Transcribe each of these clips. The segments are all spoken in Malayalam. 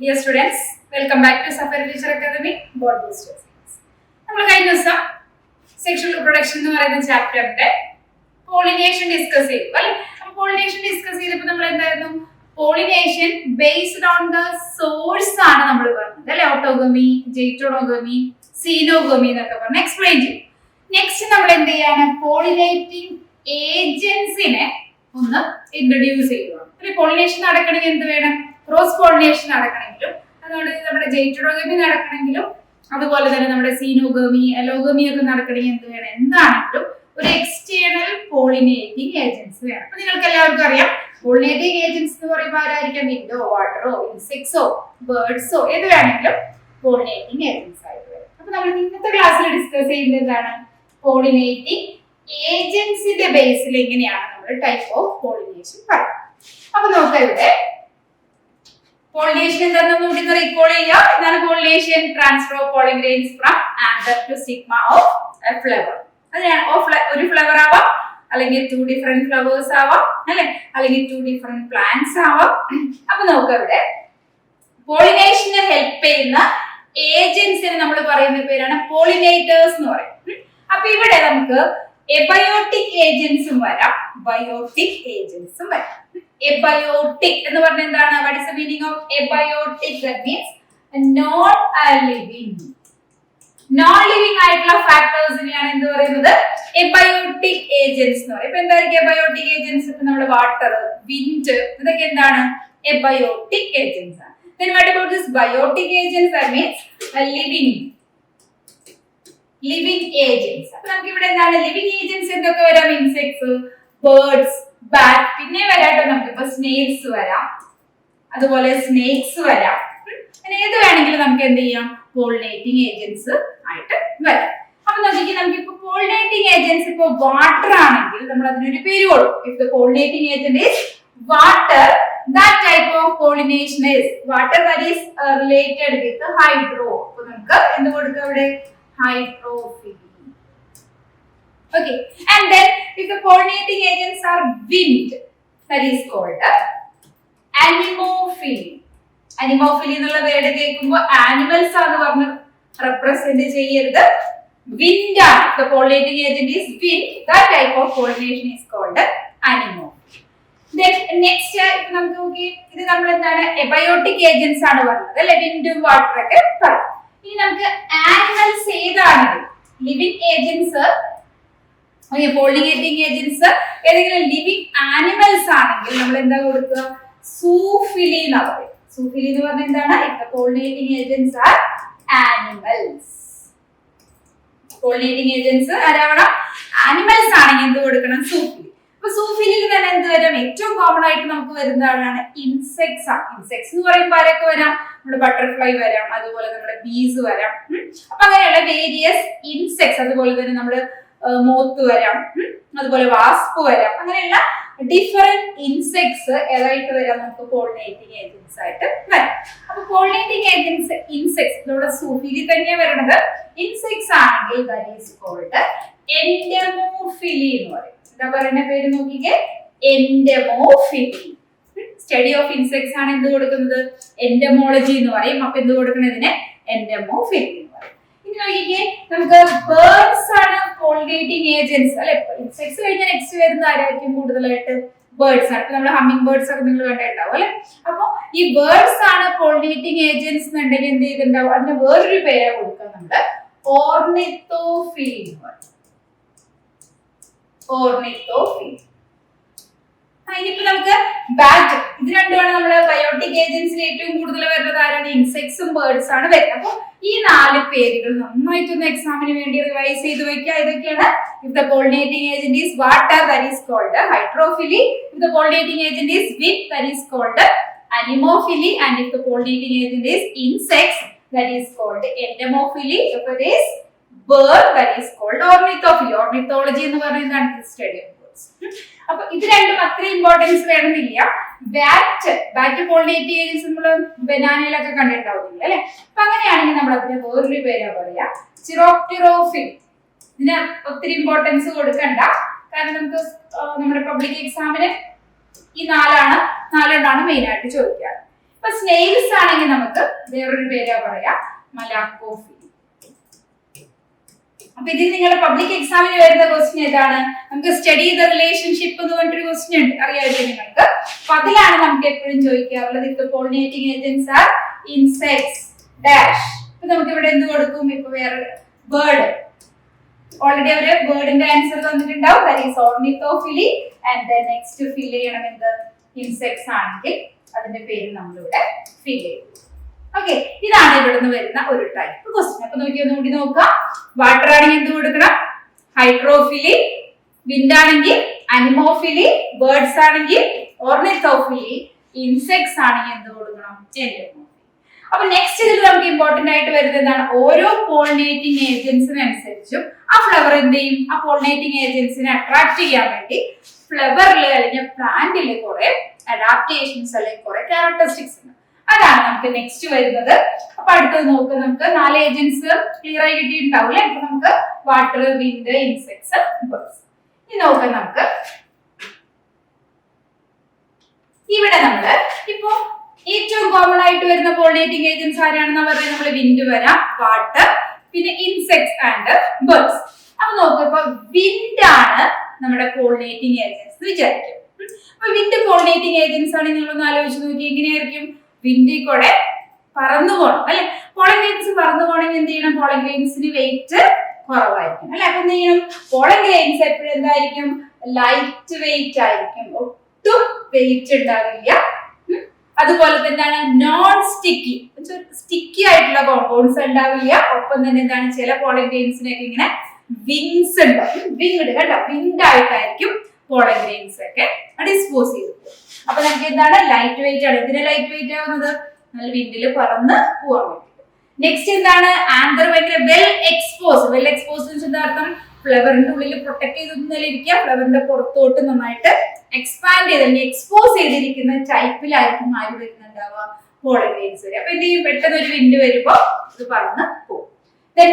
Dear students, welcome back to Safari Future Academy. Board based Science. നമ്മൾ കഴിഞ്ഞ ദിവസം സെക്ഷൽ റിപ്രൊഡക്ഷൻ എന്ന് പറയുന്ന ചാപ്റ്ററിന്റെ പോളിനേഷൻ ഡിസ്കസ് ചെയ്തു അല്ലെ. അപ്പോൾ പോളിനേഷൻ ഡിസ്കസ് ചെയ്തപ്പോൾ നമ്മൾ എന്തായിരുന്നു, pollination based on the source ആണ് നമ്മൾ പറഞ്ഞത് അല്ലെ. ഓട്ടോഗമി, ജെയ്റ്റോണോഗമി, സീനോഗമി എന്നൊക്കെ പറഞ്ഞ് എക്സ്പ്ലെയിൻ ചെയ്യും. നെക്സ്റ്റ് നമ്മൾ എന്ത് ചെയ്യാണ്, പോളിനേറ്റിംഗ് ഏജൻസിനെ ഒന്ന് ഇൻട്രൊഡ്യൂസ് ചെയ്യുകയാണ്. ഒരു പോളിനേഷൻ നടക്കണമെങ്കിൽ എന്ത് വേണം, ക്രോസ് പോളിനേഷൻ നടക്കണമെങ്കിലും, അതുകൊണ്ട് നമ്മുടെ ജെയ്റ്റോണോഗമി നടക്കണമെങ്കിലും, അതുപോലെ തന്നെ നമ്മുടെ സീനോഗമി, അലോഗമി ഒക്കെ നടക്കണമെങ്കിൽ എന്ത് വേണം, എന്താണെങ്കിലും ഒരു എക്സ്റ്റേണൽ പോളിനേറ്റിംഗ് ഏജൻസ് വേണം. അപ്പൊ നിങ്ങൾക്ക് എല്ലാവർക്കും അറിയാം, പോളിനേറ്റിംഗ് ഏജൻസ് എന്ന് പറയുമ്പോൾ ആരായിരിക്കാം, വിൻഡോ, വാട്ടറോ, ഇൻസെക്ട്സോ, ബേർഡ്സോ ഏത് വേണമെങ്കിലും പോളിനേറ്റിംഗ് ഏജൻസ് ആയിട്ട് വരും. അപ്പൊ നമ്മൾ ഇന്നത്തെ ക്ലാസ്സിൽ ഡിസ്കസ് ചെയ്യുന്നത് എന്താണ്, പോളിനേറ്റിംഗ് ഏജൻസിന്റെ ബേസിൽ എങ്ങനെയാണ് നമ്മൾ ടൈപ്പ് ഓഫ് പോളിനേഷൻ പറയുന്നത്. അപ്പൊ നോക്കാം, ഇവിടെ പോളിനേഷൻ എന്താണെന്ന് കൂടി റീകോൾ ചെയ്യാം. ഇതാണ് pollination, transfer of pollen grains from anther to stigma of a flower. ഒരു ഫ്ലവർ ആവാം, അല്ലെങ്കിൽ 2 ഡിഫറെന്റ് ഫ്ലവേഴ്സ് ആവാം അല്ലെ, അല്ലെങ്കിൽ 2 ഡിഫറെന്റ് പ്ലാന്റ്സ് ആവാം. അപ്പൊ നോക്കാം, ഇവിടെ പോളിനേഷന് ഹെൽപ്പ് ചെയ്യുന്ന ഏജൻസിനെ നമ്മൾ പറയുന്ന പേരാണ് പോളിനേറ്റേഴ്സ് എന്ന് പറയും. അപ്പൊ ഇവിടെ നമുക്ക് എബയോട്ടിക് ഏജൻസും വരാം, ബയോട്ടിക് ഏജൻസും വരാം. എബയോട്ടിക് എന്ന് പറഞ്ഞാൽ എന്താണ്, what is the meaning of abiotic? That means non living. Non living ആയിട്ടുള്ള ഫാക്ടേഴ്സിനെയാണ് എന്ത് പറയുന്നത്, എബയോട്ടിക് ഏജൻസ് എന്ന് പറയും. ഇപ്പൊ എന്തായിരിക്കും എബയോട്ടിക് ഏജൻസ്? ഇപ്പൊ നമ്മുടെ വാട്ടർ, വിൻഡ്, ഇതൊക്കെ എന്താണ്, എബയോട്ടിക് ഏജൻസ് ആണ്. Then what about this biotic agents? That means living agents. അപ്പൊ നമുക്ക് ഇവിടെ എന്താണ് ലിവിങ് ഏജൻസ് എന്തൊക്കെ വരാം, ഇൻസെക്ട്സ്, ബേർഡ്സ്, ബാറ്റ്, പിന്നെ വരാട്ടോ നമുക്ക് ഇപ്പൊ സ്നേൽസ് വരാം, അതുപോലെ സ്നേക്സ് വരാം. അങ്ങനെ ഏത് വേണമെങ്കിലും നമുക്ക് എന്ത് ചെയ്യാം, പോളിനേറ്റിംഗ് ഏജൻസ് ആയിട്ട് വരാം. അപ്പൊ നോക്കിക്കേ, നമുക്ക് ഇപ്പൊ പോളിനേറ്റിംഗ് ഏജൻസ് ഇപ്പൊ വാട്ടർ ആണെങ്കിൽ നമ്മൾ അതിനൊരു പേര് കൊടുക്കും. If the pollinating agent is water, that type of pollination is water that is related with hydro. അപ്പോൾ നമുക്ക് എന്ത് കൊടുക്കാം ഇവിടെ, hydrophily. Okay, and then if the pollinating agents are wind, that is called anemophily. Anemophily എന്നുള്ള വേർഡ് കേൾക്കുമ്പോൾ ആനിമൽസ് ആണ് പറഞ്ഞ് റെപ്രസെന്റ് ചെയ്യരുത്, wind ആണ്. The pollinating agent is wind, that type of pollination is called anemophily. Next ഇപ്പൊ നമുക്ക് നോക്കി, ഇത് നമ്മൾ എന്താണ്, എബയോട്ടിക് ഏജൻസ് ആണ് പറഞ്ഞത് അല്ലെ, വിൻഡും വാട്ടർ ഒക്കെ പറയും. ഇനി നമുക്ക് ആനിമൽസ് ഏതാണെങ്കിൽ, ലിവിങ് ഏജൻസ്, പോളിനേറ്റിംഗ് ഏജൻസ് ഏതെങ്കിലും ലിവിങ് ആനിമൽസ് ആണെങ്കിൽ നമ്മൾ എന്താ കൊടുക്കുക, സൂഫിലി എന്ന് പറയും. സൂഫിലി എന്ന് പറഞ്ഞാൽ എന്താണ്, pollinating agents are animals. Pollinating agents ആരാവണം, ആനിമൽസ് ആണെങ്കിൽ എന്ത് കൊടുക്കണം, സൂഫിലി. അപ്പൊ സൂഫിലിൽ തന്നെ എന്ത് വരാം, ഏറ്റവും കോമൺ ആയിട്ട് നമുക്ക് വരുന്നതാണ് ഇൻസെക്ട്സ് ആണ്. ഇൻസെക്ട്സ് എന്ന് പറയുമ്പോൾ ആരൊക്കെ വരാം, നമ്മുടെ ബട്ടർഫ്ലൈ വരാം, അതുപോലെ നമ്മുടെ ബീസ് വരാം. അപ്പൊ അങ്ങനെയുള്ള വേരിയസ് ഇൻസെക്ട്സ്, അതുപോലെ തന്നെ നമ്മുടെ മോത്ത് വരാം, അതുപോലെ വാസ്പ് വരാം. അങ്ങനെയുള്ള ഡിഫറെന്റ് ഇൻസെക്ട്സ് ഏതായിട്ട് വരാം, നമുക്ക് പോളിനേറ്റിംഗ് ഏജൻസ് ആയിട്ട് വരാം. അപ്പൊ പോളിനേറ്റിംഗ് ഏജൻസ് ഇൻസെക്ട്സ് നമ്മുടെ സൂഫിലി തന്നെയാണ് വരുന്നത്. ഇൻസെക്ട്സ് ആണെങ്കിൽ ദാറ്റ് ഈസ് കോൾഡ് എൻഡമോഫിലി എന്ന് പറയും. എന്താ പറയുന്ന പേര് നോക്കിക്കേ, എൻഡമോഫിലി. സ്റ്റഡി ഓഫ് ഇൻസെക്ട്സ് ആണ് എന്ത് കൊടുക്കുന്നത്, എൻഡമോളജി എന്ന് പറയും. അപ്പൊ എന്ത് കൊടുക്കണം ഇതിന്, എൻഡമോഫിലി എന്ന് പറയും. ഇനി നോക്കിക്കേ, നമുക്ക് ബേർഡ്സ് ആണ് പോളിനേറ്റിംഗ് ഏജൻസ് അല്ലെ. ഇൻസെക്ട്സ് കഴിഞ്ഞാൽ നെക്സ്റ്റ് വരുന്ന ആരായിരിക്കും കൂടുതലായിട്ട്, ബേർഡ്സ് ആണ്. നമ്മൾ ഹമ്മിങ് ബേർഡ്സ് ഒക്കെ നിങ്ങൾ കണ്ടിട്ടുണ്ടാവും അല്ലെ. അപ്പൊ ഈ ബേർഡ്സ് ആണ് പോളിനേറ്റിംഗ് ഏജൻസ് എന്നുണ്ടെങ്കിൽ എന്ത് ചെയ്തിട്ടുണ്ടാവും, അതിന് വേറൊരു പേരാ കൊടുക്കുക, നമ്മള് ഓർണിത്തോഫിലി എന്ന് പറയും. ഓർണിത്തോഫിലി. ഇനിയിപ്പോ നമുക്ക് ബാറ്റ്, ഇത് രണ്ടുമാണ് നമ്മുടെ ബയോട്ടിക് ഏജൻസിൽ ഏറ്റവും കൂടുതൽ വരുന്നത് ആരാണ്, ഇൻസെക്ട്സും ബേർഡ്സ് ആണ് വരുന്നത്. അപ്പൊ ഈ 4 പേരുകൾ നന്നായിട്ടൊന്ന് എക്സാമിന് വേണ്ടി റിവൈസ് ചെയ്ത് വെക്കുക. ഇതൊക്കെയാണ്, if the pollinating agent is water, that is called hydrophily. If the pollinating agent is wind, that is called anemophily. And if the pollinating agent is insects, that is called entomophily. If it is bird, that is called ornithophilia. Ornithology എന്ന് പറയുന്നതാണ് സ്റ്റഡി ഓഫ് ബേർഡ്സ്. അപ്പൊ ഇത് രണ്ടും അത്ര ഇമ്പോർട്ടൻസ് വേണമെന്നില്ല. ബാറ്റ് പോളിനേറ്റ് ഏജൻസ് നമ്മൾ ബനാനയിലൊക്കെ കണ്ടിട്ടുണ്ടാവുന്നില്ല അല്ലെ. അപ്പൊ അങ്ങനെയാണെങ്കിൽ നമ്മൾ അതിന് വേറൊരു പേരാ പറയാ, ചിറോപ്റ്റെറോഫിലി. ഇതിന് ഒത്തിരി ഇമ്പോർട്ടൻസ് കൊടുക്കണ്ട, കാരണം നമുക്ക് നമ്മുടെ പബ്ലിക് എക്സാമിന് ഈ നാലെണ്ണാണ് മെയിൻ ആയിട്ട് ചോദിക്കുക. അപ്പൊ സ്നെയിൽസ് ആണെങ്കിൽ നമുക്ക് വേറൊരു പേരാ പറയാ മലാക്കോഫിലി. അപ്പൊ ഇതിൽ നിങ്ങൾ പബ്ലിക് എക്സാമിന് വരുന്ന ക്വസ്റ്റ്യൻ ഏതാണ്? നമുക്ക് സ്റ്റഡി ദ റിലേഷൻഷിപ്പ് എന്ന് പറഞ്ഞൊരു ക്വസ്റ്റ്യൻ ഉണ്ട്, അറിയാമായിരിക്കും നിങ്ങൾക്ക്. അപ്പൊ അതിലാണ് നമുക്ക് എപ്പോഴും ചോദിക്കാറുള്ളത് if the pollinating agents are insects dash. ഇപ്പൊ നമുക്ക് ഇവിടെ എന്ത് കൊടുക്കും? ഇപ്പൊ വേറെ ബേർഡ്, ഓൾറെഡി അവര് ബേർഡിന്റെ ആൻസർ തന്നിട്ടുണ്ടാവും, that is ornithophily. And then next fill ചെയ്യണം എന്ത്? ഇൻസെക്ട്സ് ആണെങ്കിൽ അതിന്റെ പേര് നമ്മളിവിടെ ഫിൽ ചെയ്യും. ഓക്കെ, ഇതാണ് ഇവിടുന്ന് വരുന്ന ഒരു ടൈപ്പ് ക്വസ്റ്റ്യൻ. അപ്പൊ ഒന്നുകൂടി നോക്കാം. വാട്ടർ ആണെങ്കിൽ എന്ത് കൊടുക്കണം? ഹൈഡ്രോഫിലി. വിൻഡ് ആണെങ്കിൽ അനിമോഫിലി. ബേർഡ്സ് ആണെങ്കിൽ ഓർണിത്തോഫിലി. ഇൻസെക്ട്സ് ആണെങ്കിൽ എന്ത് കൊടുക്കണം? എൻഡോമോഫിലി. അപ്പൊ നെക്സ്റ്റ് ഇതിൽ നമുക്ക് ഇമ്പോർട്ടന്റ് ആയിട്ട് വരുന്നത് എന്താണ്? ഓരോ പോളിനേറ്റിംഗ് ഏജൻസിനനുസരിച്ചും ആ ഫ്ലവർ എന്ത് ചെയ്യും? ആ പോളിനേറ്റിംഗ് ഏജൻസിനെ അട്രാക്ട് ചെയ്യാൻ വേണ്ടി ഫ്ലവറിൽ അല്ലെങ്കിൽ പ്ലാന്റിൽ കുറെ അഡാപ്റ്റേഷൻസ് അല്ലെങ്കിൽ കുറെ ക്യാരക്ടറിസ്റ്റിക്സ് ഉണ്ട്. അതാണ് നമുക്ക് നെക്സ്റ്റ് വരുന്നത്. അപ്പൊ അടുത്തത് നോക്ക്, നമുക്ക് 4 ഏജൻസ് ക്ലിയർ ആയി കിട്ടിയിട്ടുണ്ടാവും അല്ലെ? അപ്പൊ നമുക്ക് വാട്ടർ, വിൻഡ്, ഇൻസെക്ട്സ്, ബേർഡ്സ്. ഇനി നോക്കാം, നമുക്ക് ഇവിടെ നമ്മള് ഇപ്പോ ഏറ്റവും കോമൺ ആയിട്ട് വരുന്ന പോളിനേറ്റിംഗ് ഏജൻസ് ആരാണെന്ന് പറയുന്നത്? നമ്മൾ വിൻഡ് വരാം, വാട്ടർ, പിന്നെ ഇൻസെക്ട്സ് ആൻഡ് ബേർഡ്സ്. അപ്പൊ നോക്ക്, ഇപ്പൊ വിൻഡ് ആണ് നമ്മുടെ പോളിനേറ്റിംഗ് ഏജൻസ് എന്ന് വിചാരിക്കും. അപ്പൊ വിൻഡ് പോളിനേറ്റിംഗ് ഏജൻസ് ആണ്. നിങ്ങളൊന്ന് ആലോചിച്ച് നോക്കി, എങ്ങനെയായിരിക്കും? വിൻഡിൽ കൂടെ പറന്നു പോകണം അല്ലെ? പോളൻ ഗ്രെയിൻസ് പറന്നു പോകണമെങ്കിൽ എന്ത് ചെയ്യണം? പോളൻ ഗ്രെയിൻസിന് വെയിറ്റ് കുറവായിരിക്കും അല്ലെ? അപ്പൊ എന്ത് ചെയ്യണം? പോളൻ ഗ്രെയിൻസ് എപ്പോഴും എന്തായിരിക്കും? ലൈറ്റ് വെയിറ്റ് ആയിരിക്കും, ഒട്ടും വെയിറ്റ് ഉണ്ടാവില്ല. അതുപോലെ തന്നെയാണ് നോൺ സ്റ്റിക്കി, സ്റ്റിക്കി ആയിട്ടുള്ള കോമ്പൗണ്ട്സ് ഉണ്ടാവില്ല. ഒപ്പം തന്നെ എന്താണ്? ചില പോളൻ ഗ്രെയിൻസിനൊക്കെ ഇങ്ങനെ വിങ്സ് ഉണ്ടാവും, വിങ്ഡ് കണ്ടോ? വിങ്ഡ് ആയിട്ടായിരിക്കും പോളൻ ഗ്രെയിൻസ് ഒക്കെ ഡിസ്പോസ് ചെയ്തത്. അപ്പൊ നമുക്ക് എന്താണ്? ലൈറ്റ് വെയിറ്റ് ആണ്. എന്തിനാ ലൈറ്റ് വെയിറ്റ് ആവുന്നത്? നല്ല വിൻഡിൽ പറന്ന് പോവാൻ വേണ്ടി. നെക്സ്റ്റ് എന്താണ്? ആന്തർ ഭയങ്കര വെൽ എക്സ്പോസ്. വെൽ എക്സ്പോസ് എന്താ അർത്ഥം? ഫ്ലവറിന്റെ ഉള്ളിൽ പ്രൊട്ടക്ട് ചെയ്തൊന്നും ഇരിക്കുക, ഫ്ലവറിന്റെ പുറത്തോട്ട് നന്നായിട്ട് എക്സ്പാൻഡ് ചെയ്ത് അല്ലെങ്കിൽ എക്സ്പോസ് ചെയ്തിരിക്കുന്ന ടൈപ്പിലായിരിക്കും ആര് വരുന്നുണ്ടാവുക? പോളൻ ഗ്രെയിൻസ് വരെ. അപ്പൊ എന്ത് ചെയ്യും? പെട്ടെന്ന് ഒരു വിൻഡ് വരുമ്പോ ഇത് പറന്ന് പോകും.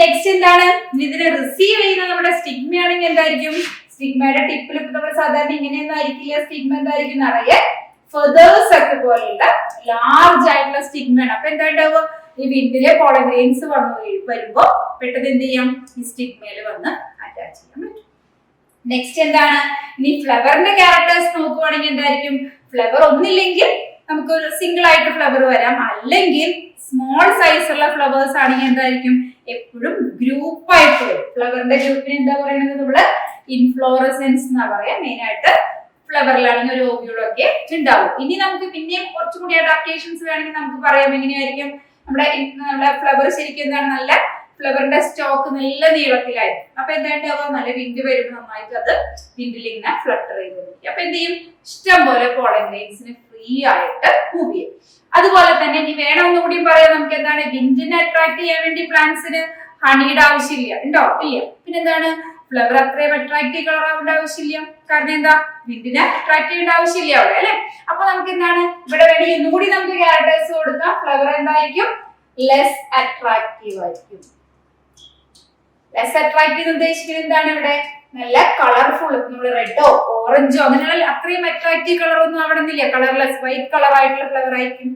നെക്സ്റ്റ് എന്താണ്? ഇതിനെ റിസീവ് ചെയ്യുന്ന നമ്മുടെ സ്റ്റിഗ്മ ആണെങ്കിൽ എന്തായിരിക്കും? സ്റ്റിഗ്മയുടെ ടിപ്പിൽ ഇപ്പൊ നമ്മൾ സാധാരണ ഇങ്ങനെയൊന്നും ആയിരിക്കില്ല. സ്റ്റിഗ്മ എന്തായിരിക്കും? നിറയെ ഫെദേഴ്സ് ഒക്കെ പോലെയുള്ള ലാർജ് ആയിട്ടുള്ള സ്റ്റിഗ്മയാണ്. അപ്പൊ എന്താ ഉണ്ടാവുക? ഈ വിൻഡിലെ പോളൻ ഗ്രെയിൻസ് വരുമ്പോ പെട്ടെന്ന് എന്ത് ചെയ്യാം? ഈ സ്റ്റിഗ്മയിൽ വന്ന് അറ്റാച്ച് ചെയ്യാൻ പറ്റും. നെക്സ്റ്റ് എന്താണ്? ഇനി ഫ്ലവറിന്റെ ക്യാരക്ടേഴ്സ് നോക്കുവാണെങ്കിൽ എന്തായിരിക്കും? ഫ്ലവർ ഒന്നില്ലെങ്കിൽ നമുക്ക് ഒരു സിംഗിൾ ആയിട്ട് ഫ്ലവർ വരാം, അല്ലെങ്കിൽ സ്മോൾ സൈസ് ഉള്ള ഫ്ലവേഴ്സ് ആണെങ്കിൽ എന്തായിരിക്കും? എപ്പോഴും ഗ്രൂപ്പ് ആയിട്ട് വരും. ഫ്ലവറിന്റെ ഗ്രൂപ്പിന് എന്താ പറയുന്നത്? നമ്മള് ഇൻഫ്ലോറസെൻസ് എന്നാ പറയാ. മെയിൻ ആയിട്ട് ഫ്ലവറിലാണെങ്കിൽ ഒരു ഓവ്യൂളൊക്കെ ഉണ്ടാവും. ഇനി നമുക്ക് പിന്നെയും കുറച്ചും കൂടി അഡാപ്റ്റേഷൻസ് വേണമെങ്കിൽ നമുക്ക് പറയാം. എങ്ങനെയായിരിക്കും? നമ്മുടെ ഫ്ലവർ ശരിക്കും എന്താണ്? നല്ല ഫ്ലവറിന്റെ സ്റ്റോക്ക് നല്ല നീളത്തിലായിരിക്കും. അപ്പൊ എന്താണ്ടാവുക? നല്ല വിൻഡ് വരുമ്പോൾ നന്നായിട്ട് അത് വിൻഡിൽ ഇങ്ങനെ ഫ്ലട്ടർ ചെയ്തിരിക്കും. അപ്പൊ എന്ത് ചെയ്യും? ഇഷ്ടം പോലെ പോളൻ ഗ്രെയിൻസിന് ഫ്രീ ആയിട്ട് മൂവ് ചെയ്യും. അതുപോലെ തന്നെ ഇനി വേണമെന്നും കൂടി പറയാം, നമുക്ക് എന്താണ്? വിൻഡിനെ അട്രാക്ട് ചെയ്യാൻ വേണ്ടി പ്ലാന്റ്സിന് ഹണിയുടെ ആവശ്യമില്ല, ഉണ്ടോ? ഇല്ല. പിന്നെന്താണ്? ഫ്ലവർ അത്രയും അട്രാക്റ്റീവ് കളർ ആവേണ്ട ആവശ്യമില്ല. കാരണം എന്താ? വിൻഡിനെ അട്രാക്ട് ചെയ്യേണ്ട ആവശ്യമില്ല അവിടെ അല്ലെ? അപ്പൊ നമുക്ക് എന്താണ്? ഇവിടെ വേണമെങ്കിൽ ഒന്നുകൂടി നമുക്ക് ക്യാരക്ടേഴ്സ് കൊടുക്കാം. ഫ്ലവർ എന്തായിരിക്കും? ലെസ് അട്രാക്റ്റീവ് ആയിരിക്കും. ലെസ് അട്രാക്റ്റീവ് ഉദ്ദേശിക്കുന്നത് എന്താണ്? ഇവിടെ നല്ല കളർഫുൾ, നമ്മൾ റെഡോ ഓറഞ്ചോ അങ്ങനെയുള്ള അത്രയും അട്രാക്റ്റീവ് കളർ ഒന്നും അവിടെ നിന്നില്ല. കളർലെസ് വൈറ്റ് കളർ ആയിട്ടുള്ള ഫ്ലവർ ആയിരിക്കും,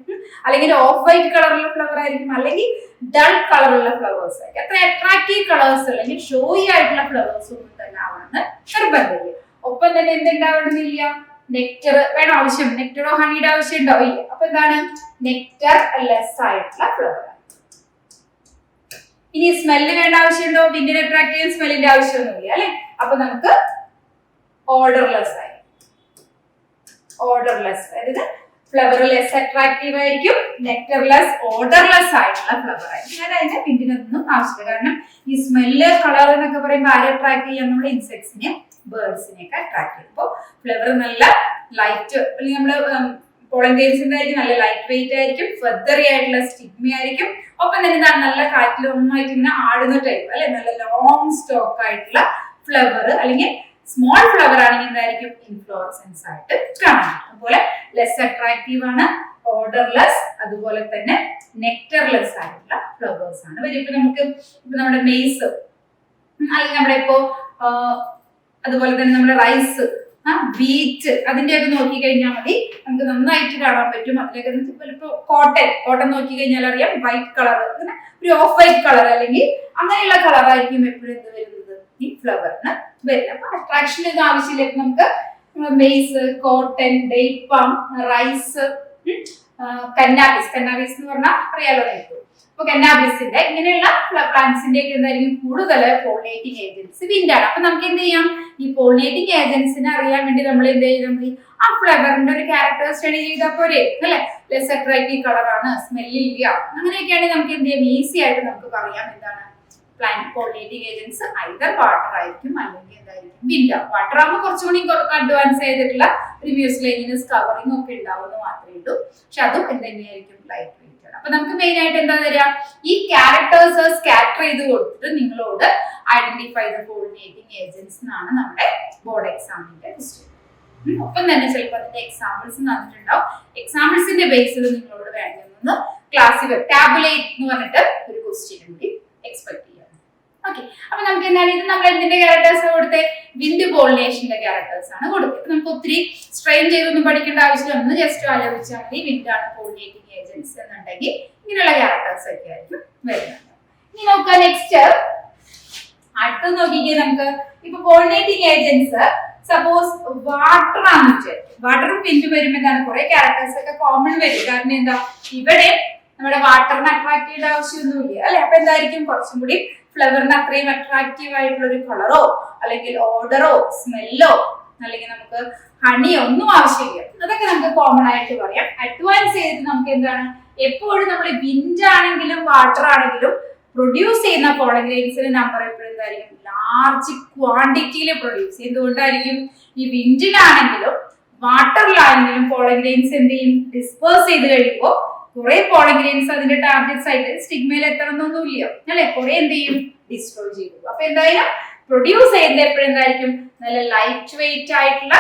അല്ലെങ്കിൽ ഓഫ് വൈറ്റ് കളറുള്ള ഫ്ലവർ ആയിരിക്കും, അല്ലെങ്കിൽ ഡൾ കളറുള്ള ഫ്ലവേഴ്സ് ആയിരിക്കും. അത്ര അട്രാക്റ്റീവ് കളേഴ്സ് അല്ലെങ്കിൽ ഷോയി ആയിട്ടുള്ള ഫ്ലവേഴ്സ് ഒന്നും തന്നെ ആവണമെന്ന് നിർബന്ധമില്ല. ഒപ്പം തന്നെ എന്തുണ്ടാവണമെന്നില്ല? നെക്ടർ വേണം ആവശ്യം. നെക്ടറോ ഹണിയുടെ ആവശ്യം ഉണ്ടോ? ഇല്ല. അപ്പൊ എന്താണ്? നെക്ടർ ലെസ് ആയിട്ടുള്ള ഫ്ലവർ. ഇനി സ്മെല്ല് വേണ്ട ആവശ്യമുണ്ടോ? വിൻഡിനെ അട്രാക്ട് ചെയ്യാൻ സ്മെല്ലിന്റെ ആവശ്യമൊന്നുമില്ല അല്ലെ? അപ്പൊ നമുക്ക് ഓർഡർലെസ് ആയി, ഓർഡർലെസ്, അതായത് ഫ്ലവർ ലെസ് അട്രാക്റ്റീവ് ആയിരിക്കും, നെക്ടർലെസ് ഓർഡർലെസ് ആയിട്ടുള്ള ഫ്ലവർ ആയിരിക്കും. അതായത് വിൻഡിനൊന്നും ആവശ്യമില്ല. കാരണം ഈ സ്മെല്ല് കളർ എന്നൊക്കെ പറയുമ്പോൾ ആരെ അട്രാക്ട് ചെയ്യാം? നമ്മൾ ഇൻസെക്ട്സിനെ ബേർഡ്സിനെയൊക്കെ അട്രാക്ട് ചെയ്യും. അപ്പോൾ ഫ്ലവർ നല്ല ലൈറ്റ്, അല്ലെങ്കിൽ നമ്മള് പോളൻ ഗ്രെയിൻസിന്റെ ആയിരിക്കും നല്ല ലൈറ്റ് വെയിറ്റ് ആയിരിക്കും, ഫെദറി ആയിട്ടുള്ള സ്റ്റിഗ്മ ആയിരിക്കും. ഒപ്പം തന്നെ എന്താണ്? നല്ല കാറ്റിൽ ഒന്നായിട്ട് ഇങ്ങനെ ആടുന്ന ടൈപ്പ് അല്ലെ? നല്ല ലോങ് സ്റ്റോക്ക് ആയിട്ടുള്ള ഫ്ലവർ, അല്ലെങ്കിൽ സ്മോൾ ഫ്ലവർ ആണെങ്കിൽ എന്തായിരിക്കും? ഇൻഫ്ലോറസെൻസ് ആയിട്ട് കാണാം. അതുപോലെ ലെസ് അട്രാക്റ്റീവ് ആണ്, ഓർഡർലെസ്, അതുപോലെ തന്നെ നെക്ടർലെസ് ആയിട്ടുള്ള ഫ്ലവേഴ്സ് ആണ് വരും. ഇപ്പൊ നമുക്ക് നമ്മുടെ മെയ്സ് അല്ലെങ്കിൽ നമ്മുടെ ഇപ്പോ അതുപോലെ തന്നെ നമ്മുടെ റൈസ് വീറ്റ് അതിന്റെയൊക്കെ നോക്കി കഴിഞ്ഞാൽ മതി, നമുക്ക് നന്നായിട്ട് കാണാൻ പറ്റും. അതിലൊക്കെ ഇപ്പൊ കോട്ടൺ നോക്കി കഴിഞ്ഞാൽ അറിയാം, വൈറ്റ് കളർ, അങ്ങനെ ഒരു ഓഫ് വൈറ്റ് കളർ അല്ലെങ്കിൽ അങ്ങനെയുള്ള കളറായിരിക്കും എപ്പോഴും എന്ത് വരുന്നത്, ഈ ഫ്ലവറിന് വരുന്നത്. അപ്പൊ അട്രാക്ഷൻ ഇത് ആവശ്യമില്ല. നമുക്ക് maize, cotton, date palm, rice, cannabis എന്ന് പറഞ്ഞാൽ അറിയാലോ നിങ്ങൾക്ക്. അപ്പൊ കന്നാബീസിന്റെ ഇങ്ങനെയുള്ള പ്ലാന്റ്സിന്റെ ഒക്കെ എന്തായാലും കൂടുതൽ പോളിനേറ്റിംഗ് ഏജൻസി വിൻഡാണ്. അപ്പൊ നമുക്ക് എന്ത് ചെയ്യാം, ഈ പോളിനേറ്റിംഗ് ഏജൻസിനെ അറിയാൻ വേണ്ടി നമ്മൾ എന്ത് ചെയ്താൽ മതി, ആ ഫ്ലവറിന്റെ ഒരു ക്യാരക്ടർ സ്റ്റഡി ചെയ്താൽ പോരെ, അല്ലെ? ലെസ് അട്രാക്റ്റീവ് കളറാണ്, സ്മെല്ലില്ല, അങ്ങനെയൊക്കെയാണെങ്കിൽ നമുക്ക് എന്ത് ചെയ്യാം, ഈസി ആയിട്ട് നമുക്ക് പറയാം എന്താണ് plant pollinating agents either water ആയിരിക്കും അല്ലെങ്കിൽ എന്തായിരിക്കും വിൻഡ്. വാട്ടർ ആകുമ്പോൾ കുറച്ചുകൂടി അഡ്വാൻസ് ചെയ്തിട്ടുള്ള ഒരു മ്യൂസിലേജിനസ് കവറിംഗ് ഒക്കെ ഉണ്ടാവുമെന്ന് മാത്രമേ ഉള്ളൂ. പക്ഷെ അതും എന്തെങ്കിലും ലൈറ്റ് വെയിറ്റ് ആണ്. അപ്പൊ നമുക്ക് മെയിൻ ആയിട്ട് എന്താ തരാ, ഈ ക്യാരക്ടേഴ്സ് സ്കാറ്റർ ചെയ്ത് കൊടുത്തിട്ട് നിങ്ങളോട് ഐഡന്റിഫൈ ദ പോളിനേറ്റിംഗ് ഏജൻസ് എന്നാണ് നമ്മുടെ ബോർഡ് എക്സാമിന്റെ ക്വസ്റ്റ്യൻ. ഒപ്പം തന്നെ ചിലപ്പോൾ അതിന്റെ എക്സാമ്പിൾസ് തന്നിട്ടുണ്ടാവും. എക്സാമ്പിൾസിന്റെ ബേസിൽ നിങ്ങളോട് വേണമെന്ന് ക്ലാസിഫൈ ടാബുലേറ്റ് എന്ന് പറഞ്ഞിട്ട് ഒരു ക്വസ്റ്റ്യൻ കൂടി എക്സ്പെക്ട് ചെയ്യാം. ഓക്കെ, അപ്പൊ നമുക്ക് എന്താണ് ഇത് നമ്മൾ എന്തിന്റെ ക്യാരക്ടേഴ്സ് കൊടുത്തേ, വിൻഡ് പോളിനേഷന്റെ ക്യാരക്ടേഴ്സ് ആണ് കൊടുത്തത്. നമുക്ക് ഒത്തിരി സ്ട്രെയിൻ ചെയ്തൊന്നും പഠിക്കേണ്ട ആവശ്യമില്ല, ഒന്ന് ജസ്റ്റ് ആലോചിച്ചാൽ മതി വിൻഡ് ആണ് പോളിനേറ്റിംഗ് ഏജൻസി എന്നുണ്ടെങ്കിൽ ഇങ്ങനെയുള്ള ക്യാരക്ടേഴ്സ് ഒക്കെ ആയിരിക്കും വരുന്നത്. ഇനി നോക്കാം നെക്സ്റ്റ് അടുത്തത് നോക്കിക്കേ, നമുക്ക് ഇപ്പൊ പോളിനേറ്റിംഗ് ഏജൻസ് സപ്പോസ് വാട്ടർ ആണെന്ന് വിചാരിക്കും. വാട്ടറും വിൻഡ് വരുമ്പോൾ എന്താണ് കുറെ ക്യാരക്ടേഴ്സ് ഒക്കെ കോമൺ വരും. കാരണം എന്താ, ഇവിടെ നമ്മുടെ വാട്ടറിന് അട്രാക്ട് ചെയ്യേണ്ട ആവശ്യമൊന്നുമില്ല, അല്ലെ? അപ്പൊ എന്തായിരിക്കും കുറച്ചും കൂടി ഫ്ലവറിന് അത്രയും അട്രാക്റ്റീവ് ആയിട്ടുള്ള ഒരു കളറോ അല്ലെങ്കിൽ ഓർഡറോ സ്മെല്ലോ അല്ലെങ്കിൽ നമുക്ക് ഹണിയോ ഒന്നും ആവശ്യമില്ല. അതൊക്കെ നമുക്ക് കോമൺ ആയിട്ട് പറയാം. അഡ്വാൻസ് ചെയ്തിട്ട് നമുക്ക് എന്താണ് എപ്പോഴും നമ്മൾ വിൻഡ് ആണെങ്കിലും വാട്ടർ ആണെങ്കിലും പ്രൊഡ്യൂസ് ചെയ്യുന്ന പോളൻ ഗ്രെയിൻസിന്റെ നമ്പർ എപ്പോഴും എന്തായിരിക്കും, ലാർജ് ക്വാണ്ടിറ്റിയിൽ പ്രൊഡ്യൂസ് ചെയ്യും. എന്തുകൊണ്ടായിരിക്കും, ഈ വിൻഡിലാണെങ്കിലും വാട്ടറിലാണെങ്കിലും പോളൻ ഗ്രെയിൻസ് എന്ത് ചെയ്യും, ഡിസ്പേഴ്സ് ചെയ്ത് കഴിയുമ്പോൾ കുറെ പോളൻ ഗ്രെയിൻസ് അതിന്റെ ടാർഗറ്റ് സൈഡിൽ സ്റ്റിഗ്മയിൽ എത്തണമെന്നൊന്നുമില്ല, അല്ലെ? കുറെ എന്ത് ചെയ്യും, ഡിസ്ട്രോയ് ചെയ്തു. അപ്പൊ എന്തായാലും പ്രൊഡ്യൂസ് ചെയ്യുന്നത് എപ്പോഴും എന്തായിരിക്കും, നല്ല ലൈറ്റ് വെയിറ്റ് ആയിട്ടുള്ള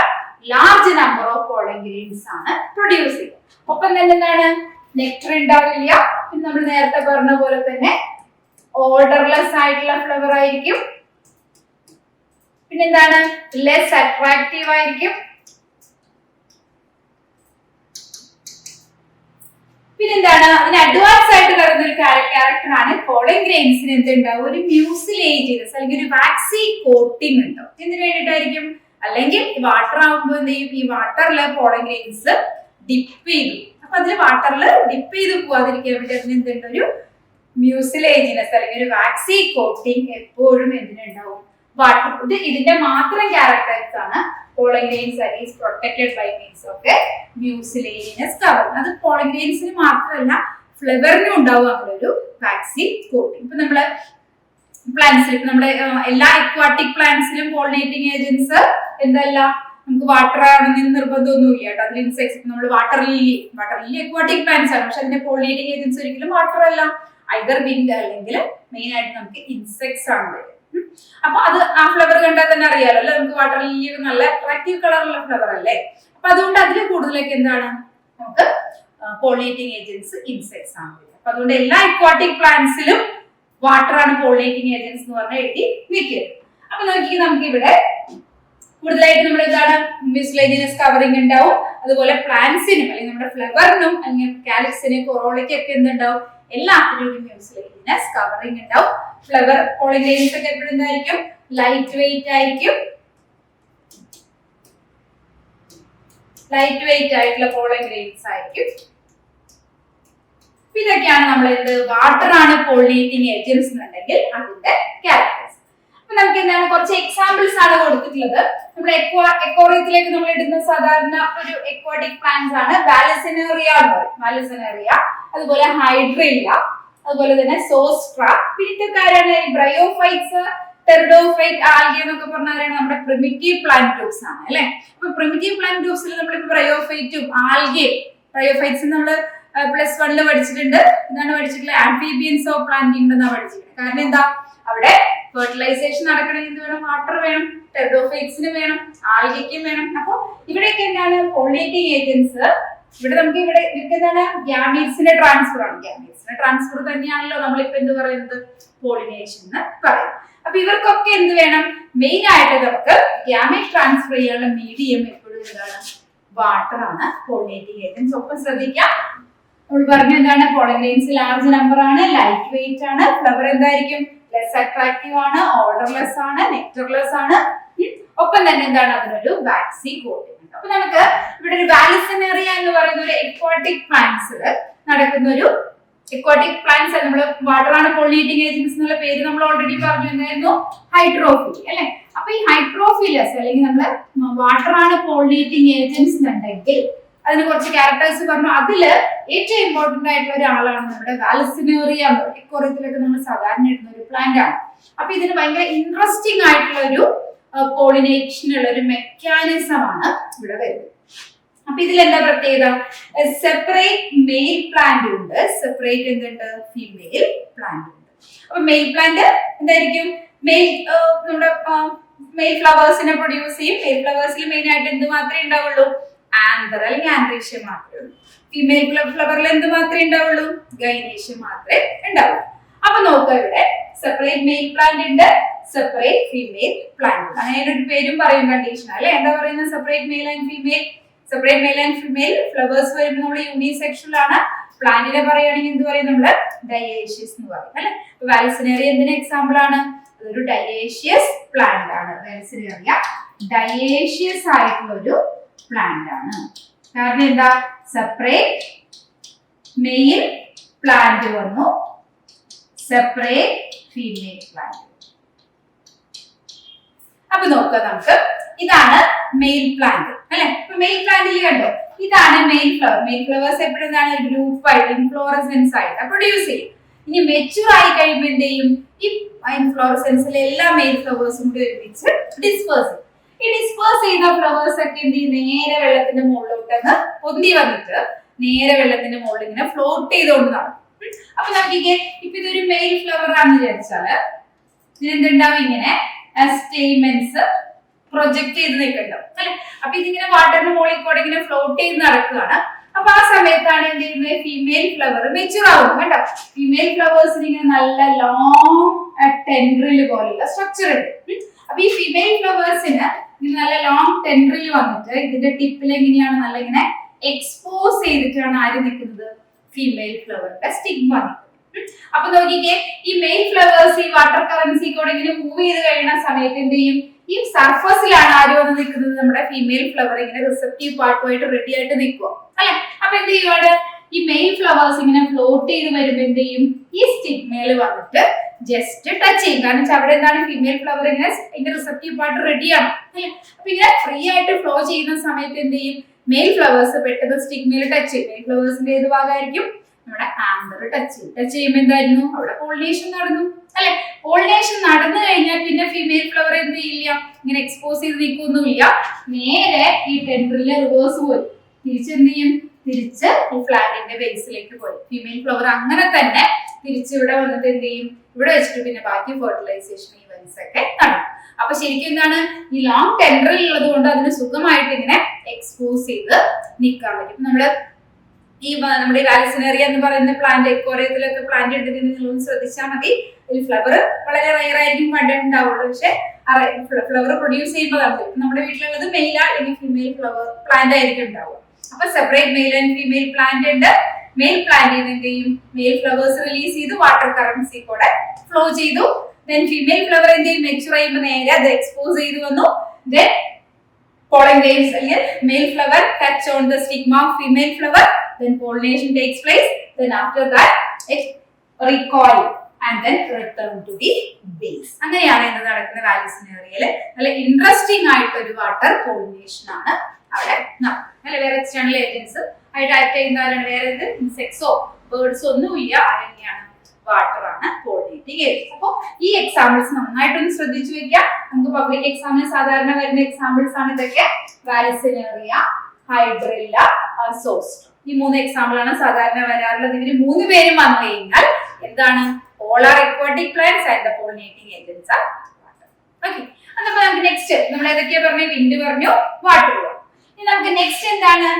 large number of pollen grains ആണ് പ്രൊഡ്യൂസ് ചെയ്യുക. ഒപ്പം തന്നെ എന്താണ്, നെക്ടർ ഉണ്ടാവില്ല. പിന്നെ നമ്മൾ നേരത്തെ പറഞ്ഞ പോലെ തന്നെ ഓർഡർലെസ് ആയിട്ടുള്ള ഫ്ലവർ ആയിരിക്കും. പിന്നെന്താണ്, ലെസ് അട്രാക്റ്റീവ് ആയിരിക്കും. പിന്നെന്താണ്, അതിന് അഡ്വാൻസ് ആയിട്ട് വരുന്ന ഒരു ക്യാരക്ടറാണ് പോളൻ ഗ്രെയിൻസിന് എന്തുണ്ടാവും, ഒരു മ്യൂസിലേജിനസ് അല്ലെങ്കിൽ ഒരു വാക്സി കോട്ടിംഗ് ഉണ്ടാവും. എന്തിനു വേണ്ടിയിട്ടായിരിക്കും, അല്ലെങ്കിൽ വാട്ടർ ആകുമ്പോൾ എന്ത് ചെയ്യും, ഈ വാട്ടറില് പോളൻ ഗ്രെയിൻസ് ഡിപ്പ് ചെയ്തു. അപ്പൊ അതിൽ വാട്ടറിൽ ഡിപ്പ് ചെയ്ത് പോവാതിരിക്കാൻ വേണ്ടി അതിന് എന്തുണ്ട്, ഒരു മ്യൂസിലേജിനസ് അല്ലെങ്കിൽ ഒരു വാക്സി കോട്ടിംഗ് എപ്പോഴും എന്തിനുണ്ടാവും, വാട്ടർ. ഇതിന്റെ മാത്രം ക്യാരക്ടേഴ്സ് ആണ് pollen grains is protected by means of a mucilaginous cover. അത് പോളൻ ഗ്രെയിൻസിന് മാത്രമല്ല ഫ്ലവറിനും ഉണ്ടാവും അങ്ങനെ ഒരു വാക്സി കോട്ടിംഗ്. ഇപ്പൊ നമ്മള് പ്ലാന്റ്സിൽ ഇപ്പൊ നമ്മുടെ എല്ലാ അക്വാട്ടിക് പ്ലാന്റ്സിലും പോളിനേറ്റിംഗ് ഏജൻസ് എന്തല്ല, നമുക്ക് വാട്ടർ ആണെന്ന് നിർബന്ധമൊന്നുമില്ല കേട്ടോ. അതിൽ ഇൻസെക്ട്സ് നമ്മൾ വാട്ടർ ലില്ലി അക്വാട്ടിക് പ്ലാന്റ്സ് ആണ്, പക്ഷെ അതിന്റെ പോളിനേറ്റിംഗ് ഏജൻസ് ഒരിക്കലും വാട്ടർ അല്ല, ഐദർ വിൻഡ് അല്ലെങ്കിൽ മെയിൻ ആയിട്ട് നമുക്ക് ഇൻസെക്ട്സ് ആണ് വരിക. അപ്പൊ അത് ആ ഫ്ലവർ കണ്ടാൽ തന്നെ അറിയാലോ അല്ലെ, നമുക്ക് വാട്ടർ ലില്ലി നല്ല അട്രാക്റ്റീവ് കളറുള്ള ഫ്ലവർ അല്ലേ. അപ്പൊ അതുകൊണ്ട് അതിൽ കൂടുതലൊക്കെ എന്താണ് നമുക്ക് പോളിനേറ്റിംഗ് ഏജൻസ് ഇൻസെക്ട്സ് ആണ് വരിക. അപ്പൊ അതുകൊണ്ട് എല്ലാ അക്വാട്ടിക് പ്ലാന്റ്സിലും വാട്ടർ ആണ് പോളിനേറ്റിംഗ് ഏജൻസ് എന്ന് പറഞ്ഞാൽ എഴുതി വെക്കുക. അപ്പൊ നോക്കി നമുക്ക് ഇവിടെ കൂടുതലായിട്ട് നമ്മൾ എന്താണ് മ്യൂസിലേജിനസ് കവറിംഗ് ഉണ്ടാവും. അതുപോലെ പ്ലാന്റ്സിനും അല്ലെങ്കിൽ നമ്മുടെ ഫ്ലവറിനും അല്ലെങ്കിൽ കാലിക്സിന് കൊറോളയ്ക്കൊക്കെ എന്തുണ്ടാവും, എല്ലാത്തിനും ഒരു മ്യൂസിലേജിനസ് കവറിംഗ് ഉണ്ടാവും. ഫ്ലവർ പോളൻ ഗ്രെയിൻസ് ഒക്കെ എപ്പോഴും എന്തായിരിക്കും, ലൈറ്റ് വെയിറ്റ് ആയിരിക്കും. ലൈറ്റ് വെയിറ്റ് ആയിട്ടുള്ള പോളൻ ഗ്രെയിൻസ് ആയിരിക്കും. ഇതൊക്കെയാണ് നമ്മൾ എന്ത് വാട്ടർ ആണ് പോളിനേറ്റിംഗ് ഏജൻസ് എന്നുണ്ടെങ്കിൽ അതിന്റെ ക്യാരക്ടേഴ്സ്. അപ്പൊ നമുക്ക് എന്താണ് കുറച്ച് എക്സാമ്പിൾസ് ആണ് കൊടുത്തിട്ടുള്ളത്. നമ്മുടെ എക്കോറിയത്തിലേക്ക് നമ്മൾ ഇടുന്ന സാധാരണ ഒരു എക്വാട്ടിക് പ്ലാന്റ്സ് ആണ് വാലസിനേറിയ എന്ന് പറയും, വാലസിനേറിയ, അതുപോലെ ഹൈഡ്രില്ല, അതുപോലെ തന്നെ സോസ്ട്ര. പിന്നീടുകാരാണ് ബ്രയോഫൈറ്റ്സ്, ടെറിഡോഫൈറ്റ്, ആൽഗെ എന്നൊക്കെ പറഞ്ഞാൽ നമ്മുടെ പ്രിമിറ്റീവ് പ്ലാന്റ് ഗ്രൂപ്പ്സ് ആണ് അല്ലെ. അപ്പൊ പ്രിമിറ്റീവ് പ്ലാന്റ് ഗ്രൂപ്പ്സിൽ നമ്മൾ ബ്രയോഫൈറ്റും ആൽഗയും, ബ്രയോഫൈറ്റ്സ് നമ്മൾ +1 പഠിച്ചിട്ടുണ്ട്. എന്താണ് പഠിച്ചിട്ടുള്ളത്, ആംഫീബിയൻസ് ഓഫ് പ്ലാന്റ് കിങ്ഡം എന്നാണ് പഠിച്ചിട്ടുണ്ട്. കാരണം എന്താ, അവിടെ ഫെർട്ടിലൈസേഷൻ നടക്കണമെങ്കിൽ എന്ത് വേണം, വാട്ടർ വേണം, ടെറിഡോഫൈറ്റ്സിന് വേണം, ആൽഗയ്ക്കും വേണം. അപ്പൊ ഇവിടെയൊക്കെ എന്താണ് പോളിനേറ്റിംഗ് ഏജൻസ് ഇവിടെ നമുക്ക് ഇവിടെ എന്താണ് ഗ്യാമീറ്റ്സിന്റെ ട്രാൻസ്ഫർ ആണ്. ഗ്യാമീറ്റ്സിന്റെ ട്രാൻസ്ഫർ തന്നെയാണല്ലോ നമ്മളിപ്പോ എന്ത് പറയുന്നത് പോളിനേഷൻ എന്ന് പറയുന്നത്. അപ്പൊ ഇവർക്കൊക്കെ എന്ത് വേണം, മെയിൻ ആയിട്ട് നമുക്ക് ഗ്യാമീറ്റ് ട്രാൻസ്ഫർ ചെയ്യാനുള്ള മീഡിയം എപ്പോഴും എന്താണ് വാട്ടർ ആണ് പോളിനേറ്റിംഗ് ഏജൻസ്. ഒപ്പം ശ്രദ്ധിക്കാം, നമ്മൾ പറഞ്ഞു എന്താണ് പോളൻ ഗ്രെയിൻസ് ലാർജ് നമ്പർ ആണ്, ലൈറ്റ് വെയിറ്റ് ആണ്, ഫ്ലവർ എന്തായിരിക്കും ലെസ് അട്രാക്റ്റീവ് ആണ്, ഓർഡർലെസ് ആണ്, നെക്ടർലെസ് ആണ്, ഒപ്പം തന്നെ എന്താണ് അതിനൊരു വാക്സി കോട്ടിംഗ്. അപ്പൊ നമുക്ക് ഇവിടെ ഒരു വാലിസിനേറിയ എന്ന് പറയുന്ന ഒരു എക്വാട്ടിക് പ്ലാന്റ്സിൽ നടക്കുന്ന ഒരു എക്വാട്ടിക് പ്ലാന്റ്സ് നമ്മൾ വാട്ടർ ആണ് പോളിനേറ്റിംഗ് ഏജൻസ് എന്നുള്ള പേര് നമ്മൾ ഓൾറെഡി പറഞ്ഞു എന്തായിരുന്നു ഹൈഡ്രോഫിലി അല്ലെ. അപ്പൊ ഈ ഹൈഡ്രോഫിലസ് അല്ലെങ്കിൽ നമ്മൾ വാട്ടർ ആണ് പോളിനേറ്റിംഗ് ഏജൻസ് എന്നുണ്ടെങ്കിൽ അതിന് കുറച്ച് ക്യാരക്ടേഴ്സ് പറഞ്ഞു. അതില് ഏറ്റവും ഇമ്പോർട്ടന്റ് ആയിട്ടുള്ള ഒരാളാണ് നമ്മുടെ വാലിസിനേറിയ എന്ന് പറയുന്നത്. ഇക്കോറിയത്തിലൊക്കെ നമ്മൾ സാധാരണ ഇടുന്ന ഒരു പ്ലാന്റ് ആണ്. അപ്പൊ ഇതിന് ഭയങ്കര ഇൻട്രസ്റ്റിംഗ് ആയിട്ടുള്ള ഒരു പോളിനേഷനുള്ള ഒരു മെക്കാനിസം ആണ് ഇവിടെ വരുന്നത്. അപ്പൊ ഇതിൽ എന്താ പ്രത്യേകത, സെപ്പറേറ്റ് മെയിൽ പ്ലാന്റ് ഉണ്ട്, സെപ്പറേറ്റ് എന്തുണ്ട് ഫീമെയിൽ പ്ലാന്റ് ഉണ്ട്. അപ്പൊ മെയിൽ പ്ലാന്റ് എന്തായിരിക്കും മെയിൽ നമ്മുടെ മെയിൽ ഫ്ലവേഴ്സിനെ പ്രൊഡ്യൂസ് ചെയ്യും. മെയിൽ ഫ്ലവേഴ്സിൽ മെയിൻ ആയിട്ട് എന്ത് മാത്രമേ ഉണ്ടാവുള്ളൂ, ആന്തർ അല്ലെങ്കിൽ ആൻഡ്രീഷ്യം മാത്രമേ ഉള്ളൂ. ഫീമെയിൽ ഫ്ലവറിൽ എന്ത് മാത്രമേ ഉണ്ടാവുള്ളൂ, ഗൈനീഷ്യം മാത്രമേ ഉണ്ടാവുള്ളൂ. അപ്പൊ നോക്കുക ഇവിടെ സെപ്പറേറ്റ് മെയിൽ പ്ലാന്റ് ഉണ്ട്, സെപ്പറേറ്റ് ഫീമെയിൽ പ്ലാന്റ് ഉണ്ട്. അങ്ങനെ ഒരു പേരും പറയും കണ്ടീഷൻ അല്ലെ. എന്താ പറയുന്നത് separate male and female. Separate male and female flowers വരുമ്പോൾ നമ്മൾ യൂണിസെക്ഷൽ ആണ്. പ്ലാന്റിനെ പറയുകയാണെങ്കിൽ എന്ത് പറയും നമ്മള് ഡയേഷ്യസ് എന്ന് പറയും അല്ലെ. വാലിസിനേറിയ എന്തിന് എക്സാമ്പിൾ ആണ്, അതൊരു ഡയേഷ്യസ് പ്ലാന്റ് ആണ്. വാലിസിനേറിയ ഡയേഷ്യസ് ആയിട്ടുള്ള ഒരു പ്ലാന്റ് ആണ്. കാരണം എന്താ സെപ്പറേറ്റ് മെയിൽ പ്ലാന്റ് വന്നു, സെപ്പറേറ്റ് ഫീമെയിൽ പ്ലാന്റ്. അപ്പൊ നോക്കുക നമുക്ക് ഇതാണ് മെയിൽ പ്ലാന്റ് അല്ലെ. ഇപ്പൊ മെയിൽ പ്ലാന്റിൽ കണ്ടോ ഇതാണ് മെയിൽ ഫ്ലവർ. മെയിൽ ഫ്ലവേഴ്സ് എപ്പോഴും എന്താണ് ഗ്രൂപ്പ് ആയിട്ട് ഇൻഫ്ലോറസെൻസ് ആയിട്ട് പ്രൊഡ്യൂസ് ചെയ്യും. ഇനി മെച്യൂർ ആയി കഴിയുമ്പോൾ എന്ത് ചെയ്യും, ഈ ഇൻഫ്ലോറസെൻസിലെ എല്ലാ മെയിൽ ഫ്ലവേഴ്സും കൂടി ഒരുമിച്ച് ഡിസ്പേഴ്സ് ചെയ്യും. ഈ ഡിസ്പേഴ്സ് ചെയ്ത ഫ്ലവേഴ്സ് ഒക്കെ എന്ത് ചെയ്യും, നേരെ വെള്ളത്തിന്റെ മുകളിലോട്ടങ്ങ് പൊന്തി വന്നിട്ട് നേരെ വെള്ളത്തിന്റെ മുകളിൽ ഇങ്ങനെ ഫ്ലോട്ട് ചെയ്തുകൊണ്ട് നടക്കും. അപ്പൊ നമുക്ക് ഇപ്പൊ ഇതൊരു മെയിൽ ഫ്ലവർ ആണെന്ന് വിചാരിച്ചാല് ഇതിനെന്തുണ്ടാവും, ഇങ്ങനെ സ്റ്റേമെൻസ് പ്രൊജക്ട് ചെയ്ത് നിൽക്കണ്ടാവും അല്ലെ. അപ്പൊ ഇതിങ്ങനെ വാട്ടറിന്റെ മുകളിൽ കൂടെ ഇങ്ങനെ ഫ്ലോട്ട് ചെയ്ത് നടക്കുകയാണ്. അപ്പൊ ആ സമയത്താണ് എന്ത് ചെയ്യുന്നത്, ഫീമെയിൽ ഫ്ലവർ മെച്യൂർ ആവുന്നത് കേട്ടോ. ഫീമെയിൽ ഫ്ലവേഴ്സിന് ഇങ്ങനെ നല്ല ലോങ് ടെൻഡ്രിൽ പോലുള്ള സ്ട്രക്ചർ ഉണ്ട്. അപ്പൊ ഈ ഫീമെയിൽ ഫ്ലവേഴ്സിന് നല്ല ലോങ് ടെൻഡ്രിൽ വന്നിട്ട് ഇതിന്റെ ടിപ്പിൽ എങ്ങനെയാണ് നല്ല ഇങ്ങനെ എക്സ്പോസ് ചെയ്തിട്ടാണ് ആര് നിൽക്കുന്നത്, ഫീമെയിൽ ഫ്ലവറിന്റെ സ്റ്റിഗ്മ നിൽക്കുന്നത്. അപ്പൊ നോക്കിക്കേ ഈ മെയിൽ ഫ്ലവേഴ്സ് ഈ വാട്ടർ കറൻസി കൂടെ ഇങ്ങനെ മൂവ് ചെയ്ത് കഴിയുന്ന സമയത്ത് എന്ത് ചെയ്യും, ഈ സർഫസിലാണ് ആര് വന്ന് നിൽക്കുന്നത്, നമ്മുടെ ഫീമെയിൽ ഫ്ലവർ ഇങ്ങനെ റിസപ്റ്റീവ് പാർട്ടുമായിട്ട് റെഡി ആയിട്ട് നിൽക്കുക അല്ലെ. അപ്പൊ എന്ത് ചെയ്യുവാണ്, ഈ മെയിൽ ഫ്ലവേഴ്സ് ഇങ്ങനെ ഫ്ലോട്ട് ചെയ്ത് വരുമ്പോ എന്ത് ചെയ്യും, ഈ സ്റ്റിഗ്മയിൽ വന്നിട്ട് ജസ്റ്റ് ടച്ച് ചെയ്യും. കാരണം വെച്ചാൽ അവിടെ എന്താണ് ഫീമെയിൽ ഫ്ലവർ ഇങ്ങനെ ഇതിന്റെ റിസപ്റ്റീവ് പാർട്ട് റെഡിയാണ് അല്ലെ. അപ്പൊ ഇങ്ങനെ ഫ്രീ ആയിട്ട് ഫ്ലോ ചെയ്യുന്ന സമയത്ത് എന്ത് ചെയ്യും, മെയിൽ ഫ്ലവേഴ്സ് പെട്ടെന്ന് സ്റ്റിഗ്മയിൽ ടച്ച് ചെയ്യും. മെയിൽ ഫ്ലവേഴ്സിന്റെ ഏത് ഭാഗമായിരിക്കും, നമ്മുടെ ആന്തർ ടച്ച് ചെയ്യും. ടച്ച് ചെയ്യുമ്പോൾ എന്തായിരുന്നു, അവിടെ പോളിനേഷൻ നടന്നു അല്ലെ. പോളിനേഷൻ നടന്നു കഴിഞ്ഞാൽ പിന്നെ ഫീമെയിൽ ഫ്ലവർ എന്ത് ചെയ്യില്ല, ഇങ്ങനെ എക്സ്പോസ് ചെയ്ത് നിൽക്കൊന്നുമില്ല, നേരെ ഈ ടെൻഡ്രിലെ റിവേഴ്സ് പോയി തിരിച്ചെന്ത് ചെയ്യും, തിരിച്ച് ഈ ഫ്ലാഗിന്റെ ബേസിലേക്ക് പോയി. ഫീമെയിൽ ഫ്ലവർ അങ്ങനെ തന്നെ തിരിച്ച് ഇവിടെ വന്നിട്ട് എന്ത് ചെയ്യും, ഇവിടെ വെച്ചിട്ട് പിന്നെ ബാക്കി ഫെർട്ടിലൈസേഷൻ ഇവന്റ്സ് ഒക്കെ നടക്കും. അപ്പൊ ശരിക്കും എന്താണ്, ഈ ലോങ് ടെൻഡ്രിൽ ഉള്ളത് കൊണ്ട് അതിന് സുഖമായിട്ട് ഇങ്ങനെ എക്സ്പോസ് ചെയ്ത് നിൽക്കാൻ പറ്റും. നമ്മുടെ വാലിസിനേറിയ എന്ന് പറയുന്ന പ്ലാന്റ് എക്കോറിയത്തിലൊക്കെ പ്ലാന്റ് ഉണ്ടെങ്കിൽ നിങ്ങളൊന്ന് ശ്രദ്ധിച്ചാൽ മതി. ഈ ഫ്ലവർ വളരെ റയർ ആയിരിക്കും കണ്ടിട്ടുണ്ടാവുള്ളൂ, പക്ഷെ ഫ്ലവർ പ്രൊഡ്യൂസ് ചെയ്യുമ്പോൾ നമ്മുടെ വീട്ടിലുള്ളത് മെയിൽ അല്ലെങ്കിൽ ഫീമെയിൽ ഫ്ലവർ പ്ലാന്റ് ആയിരിക്കും ഉണ്ടാവുക. അപ്പൊ separate male and female plant ഉണ്ട്. മെയിൽ പ്ലാന്റ് എന്ത് ചെയ്യും, മെയിൽ ഫ്ലവേഴ്സ് റിലീസ് ചെയ്തു, വാട്ടർ കറൻസി കൂടെ ഫ്ലോ ചെയ്തു. ദെൻ ഫീമെയിൽ ഫ്ലവർ എന്ത് ചെയ്യും, മെച്യൂർ ചെയ്യുമ്പോൾ നേരെ അത് എക്സ്പോസ് ചെയ്ത് വന്നു. ദെൻ pollen grains അല്ലെങ്കിൽ male flower touch on the stigma of female flower, then pollination takes place, then after that it recoil and then return to the base. അങ്ങനെയാണ് ഇത് നടക്കുന്ന വാലിസിനേറിയയിൽ. നല്ല ഇൻട്രസ്റ്റിംഗ് ആയിട്ട് ഒരു വാട്ടർ പോളിനേഷൻ ആണ് അവിടെ നടക്കുന്നത്. വേറെ എക്സ്റ്റേണൽ ഏജൻസ് ആയിട്ട് ആക്ട് ചെയ്യുന്നവരാണ്, വേറെ ഇത് ഇൻസെക്ട്സോ ബേർഡ്സോ ഒന്നുമില്ല, ആരെന്നെയാണ് വാട്ടർ ആണ് പോളിനേറ്റിംഗ് ഏജൻസ്. അപ്പോൾ ഈ എക്സാമ്പിൾസ് നന്നായിട്ടൊന്ന് ശ്രദ്ധിച്ചു വെക്കാം. നമുക്ക് പബ്ലിക് എക്സാമിന് സാധാരണ വരുന്ന എക്സാമ്പിൾസ് ആണ് ഇതൊക്കെ. വാലിസിനേറിയ, ഹൈഡ്രില്ല, സോസ്റ്റം, ഈ 3 എക്സാമ്പിൾ ആണ് സാധാരണ വരാറുള്ളത്. ഇവര് 3 പേരും വന്നു കഴിഞ്ഞാൽ എന്താണ്, all are aquatic plants and the pollinating agents are water. Okay, അപ്പൊ നമുക്ക് നെക്സ്റ്റ് നമ്മൾ ഏതൊക്കെയാ പറഞ്ഞു, വിൻഡ് പറഞ്ഞു, വാട്ടർ പറഞ്ഞു. ഇനി നമുക്ക് നെക്സ്റ്റ് എന്താണ്,